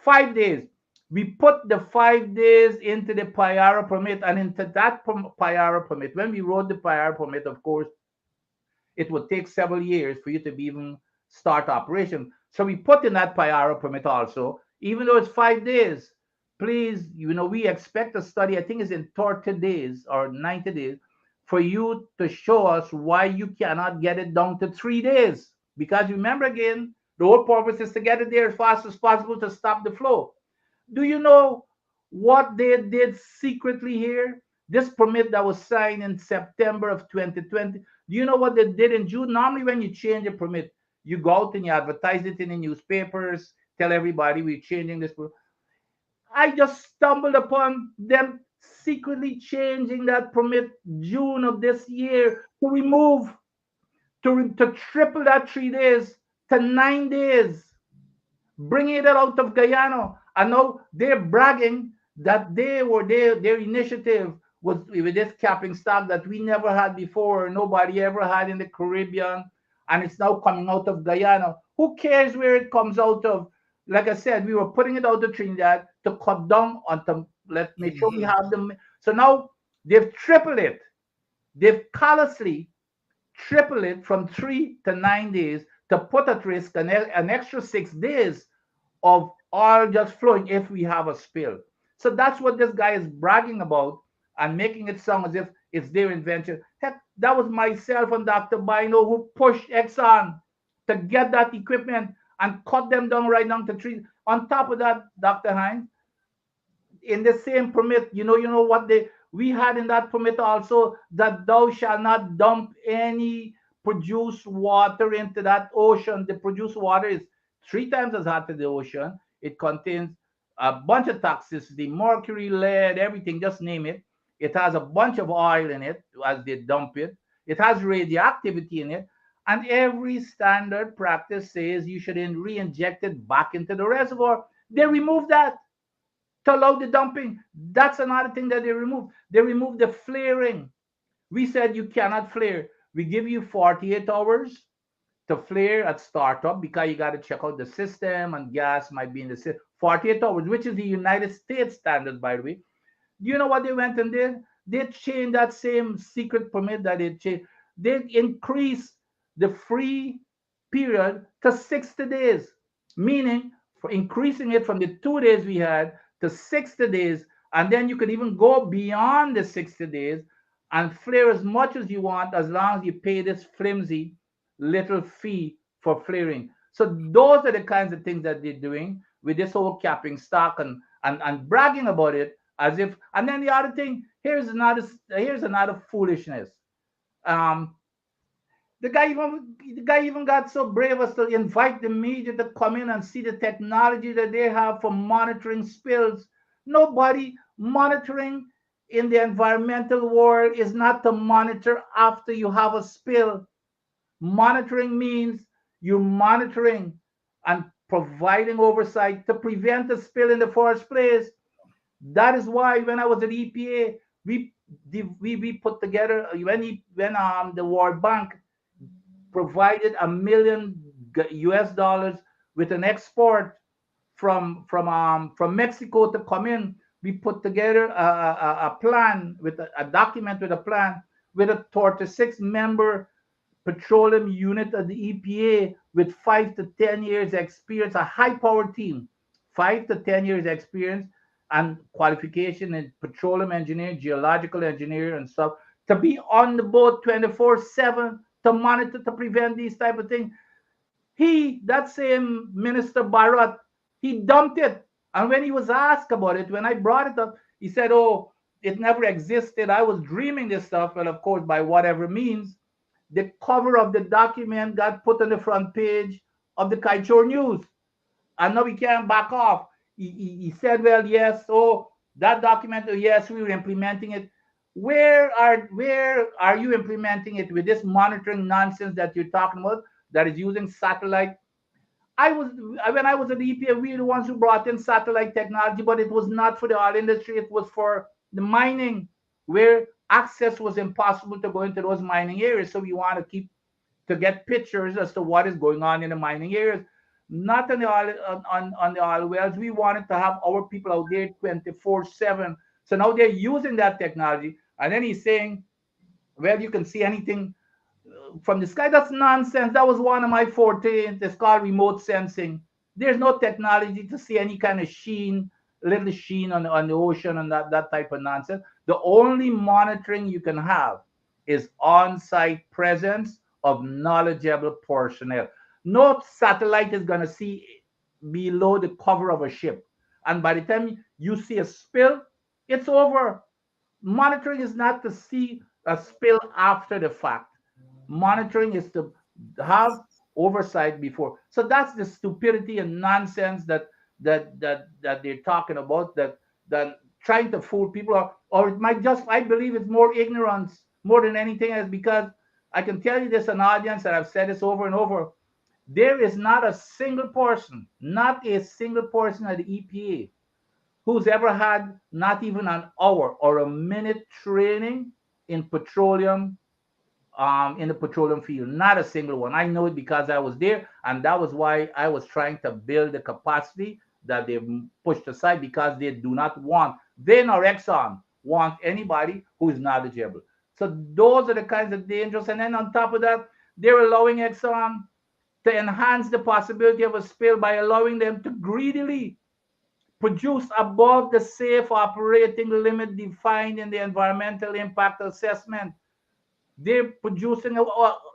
5 days. We put the 5 days into the Payara permit, and into that Payara permit, when we wrote the Payara permit, of course, it would take several years for you to even start operation. So we put in that Payara permit also, even though it's 5 days, please, we expect a study, I think it's in 30 days or 90 days, for you to show us why you cannot get it down to 3 days. Because remember again, the whole purpose is to get it there as fast as possible to stop the flow. Do you know what they did secretly here? This permit that was signed in September of 2020, do you know what they did in June? Normally, when you change a permit, you go out and you advertise it in the newspapers, tell everybody we're changing this. I just stumbled upon them secretly changing that permit June of this year to remove, to triple that 3 days to 9 days, bringing it out of Guyana. And now they're bragging that their initiative was with this capping stock that we never had before, nobody ever had in the Caribbean, and it's now coming out of Guyana. Who cares where it comes out of? Like I said, we were putting it out of Trinidad to cut down on them. Let's make sure we have them. So now they've tripled it. They've callously tripled it from 3 to 9 days to put at risk an extra 6 days of oil just flowing if we have a spill. So that's what this guy is bragging about and making it sound as if it's their invention. Heck, that was myself and Dr. Bino who pushed Exxon to get that equipment and cut them down right down to trees. On top of that, Dr. Hines, in the same permit, what we had in that permit also, that thou shalt not dump any produced water into that ocean. The produced water is 3 times as hot as the ocean. It contains a bunch of toxicity, mercury, lead, everything, just name it. It has a bunch of oil in it as they dump it. It has radioactivity in it. And every standard practice says you should re-inject it back into the reservoir. They removed that to allow the dumping. That's another thing that they removed. They removed the flaring. We said you cannot flare. We give you 48 hours to flare at startup because you got to check out the system and gas might be in the system. 48 hours, which is the United States standard, by the way. Do you know what they went and did? They changed that same secret permit that they changed. They increased the free period to 60 days, meaning for increasing it from the 2 days we had to 60 days. And then you could even go beyond the 60 days and flare as much as you want as long as you pay this flimsy little fee for flaring. So those are the kinds of things that they're doing with this whole capping stock and bragging about it as if. And then the other thing, here's another foolishness. Um, the guy even got so brave as to invite the media to come in and see the technology that they have for monitoring spills. Nobody monitoring in the environmental world is not to monitor after you have a spill. Monitoring means you're monitoring and providing oversight to prevent a spill in the first place. That is why when I was at EPA, we put together when the World Bank provided $1 million US with an export from Mexico to come in. We put together a plan with a document with a plan with a 36-member petroleum unit of the EPA with 5 to 10 years experience, a high-powered team, 5 to 10 years experience and qualification in petroleum engineering, geological engineer and stuff, to be on the boat 24/7 to monitor, to prevent these type of things. That same Minister Bharat, he dumped it. And when he was asked about it, when I brought it up, he said, oh, it never existed. I was dreaming this stuff. Well, of course, by whatever means, the cover of the document got put on the front page of the Kaichor News. And now we can't back off. He said, well, yes, oh, that document, oh, yes, we were implementing it. Where are you implementing it with this monitoring nonsense that you're talking about that is using satellite? When I was at the EPA, we were the ones who brought in satellite technology, but it was not for the oil industry. It was for the mining, where access was impossible to go into those mining areas. So we want to get pictures as to what is going on in the mining areas, not on the oil, on the oil wells. We wanted to have our people out there 24/7. So now they're using that technology. And then he's saying, well, you can see anything from the sky. That's nonsense. That was one of my forte. It's called remote sensing. There's no technology to see any kind of sheen little sheen on the ocean and that type of nonsense. The only monitoring you can have is on-site presence of knowledgeable personnel. No satellite is going to see below the cover of a ship. And by the time you see a spill, it's over. Monitoring is not to see a spill after the fact. Monitoring is to have oversight before. So that's the stupidity and nonsense that they're talking about. That trying to fool people, or it might just, I believe it's more ignorance more than anything else. Because I can tell you this, an audience, and I've said this over and over. There is not a single person, not a single person at the EPA who's ever had not even an hour or a minute training in petroleum, in the petroleum field. Not a single one. I know it because I was there, and that was why I was trying to build the capacity that they pushed aside, because they do not want, they nor Exxon want anybody who is knowledgeable. So those are the kinds of dangers. And then on top of that, they're allowing Exxon to enhance the possibility of a spill by allowing them to greedily produce above the safe operating limit defined in the environmental impact assessment. They're producing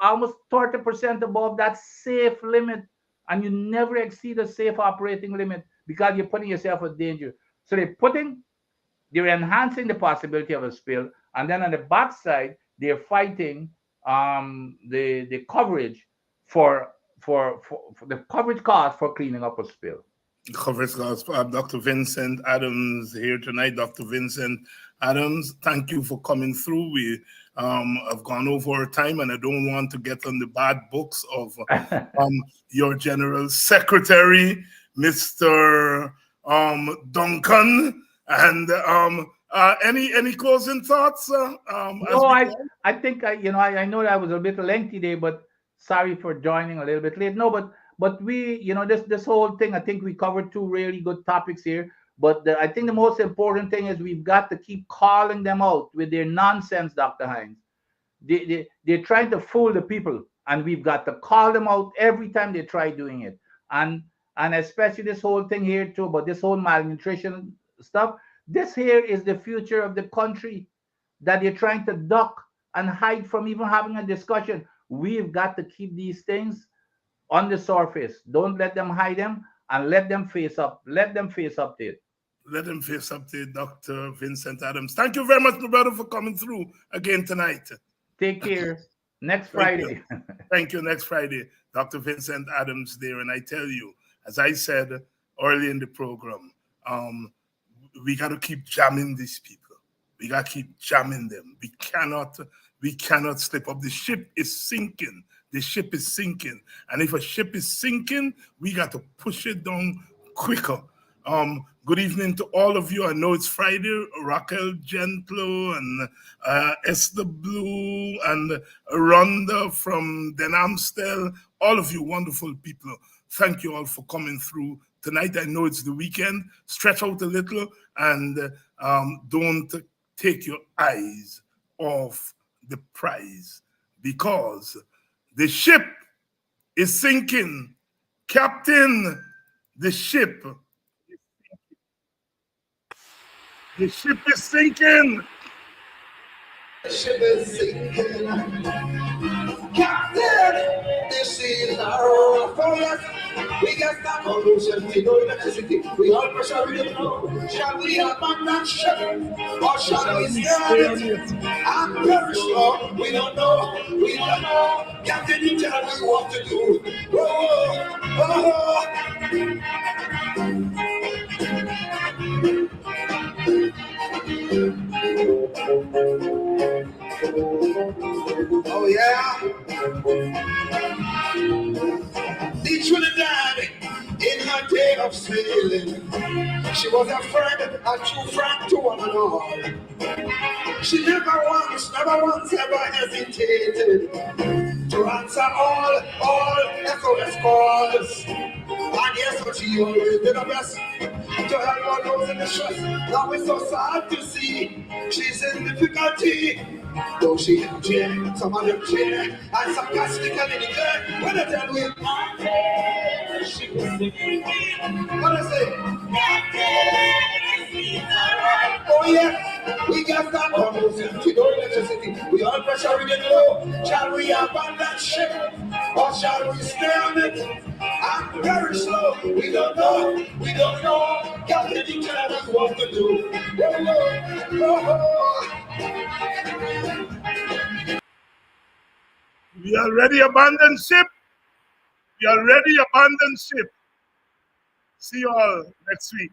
almost 30% above that safe limit, and you never exceed the safe operating limit because you're putting yourself in danger. So they're enhancing the possibility of a spill, and then on the backside, they're fighting the coverage for the coverage cost for cleaning up a spill. Coverage cost. Dr. Vincent Adams here tonight. Dr. Vincent Adams, thank you for coming through. We have gone over our time, and I don't want to get on the bad books of your General Secretary, Mr. Duncan. And any closing thoughts? No, I think I know that I was a bit lengthy there, but sorry for joining a little bit late. No, but we, this whole thing, I think we covered two really good topics here. But I think the most important thing is we've got to keep calling them out with their nonsense, Dr. Hines. They're trying to fool the people, and we've got to call them out every time they try doing it. And especially this whole thing here too, about this whole malnutrition stuff. This here is the future of the country that they're trying to duck and hide from even having a discussion. We've got to keep these things on the surface. Don't let them hide them, and let them face up. Let them face up to it. Let them face up to it, Dr. Vincent Adams. Thank you very much, my brother, for coming through again tonight. Take care. Next Friday. Thank you. Next Friday, Dr. Vincent Adams there. And I tell you, as I said early in the program, we got to keep jamming these people. We got to keep jamming them. We cannot slip up. The ship is sinking. The ship is sinking. And if a ship is sinking, we got to push it down quicker. Good evening to all of you. I know it's Friday. Raquel Gentlo and Esther Blue and Rhonda from Den Amstel. All of you wonderful people. Thank you all for coming through tonight. I know it's the weekend. Stretch out a little and don't take your eyes off the prize, because the ship is sinking. Captain, the ship is sinking. The ship is sinking. Captain, this is our fire. We get that pollution, we know the necessity. We all pressure we don't know. Shall we abandon ship, or shall we stay on it and perish? Lord, we don't know. We don't know. Captain, you tell me what to do. Oh, oh, oh yeah. The Trinidad, in her day of sailing, she was a friend, a true friend to one and all. She never once ever hesitated to answer all SOS calls. And yes, but she always did her best to help all those in distress. Now it's so sad to see she's in difficulty. Though she had jail, some of them jail, and sarcastically declare, when I tell you, she was singing. What I say? Oh yeah, we got that almost we don't electricity. We all pressure we get low. Shall we abandon ship or shall we stay on it? I'm very slow. We don't know. We don't know. Captain tell us what to do. We already abandoned ship. We already abandoned ship. See you all next week.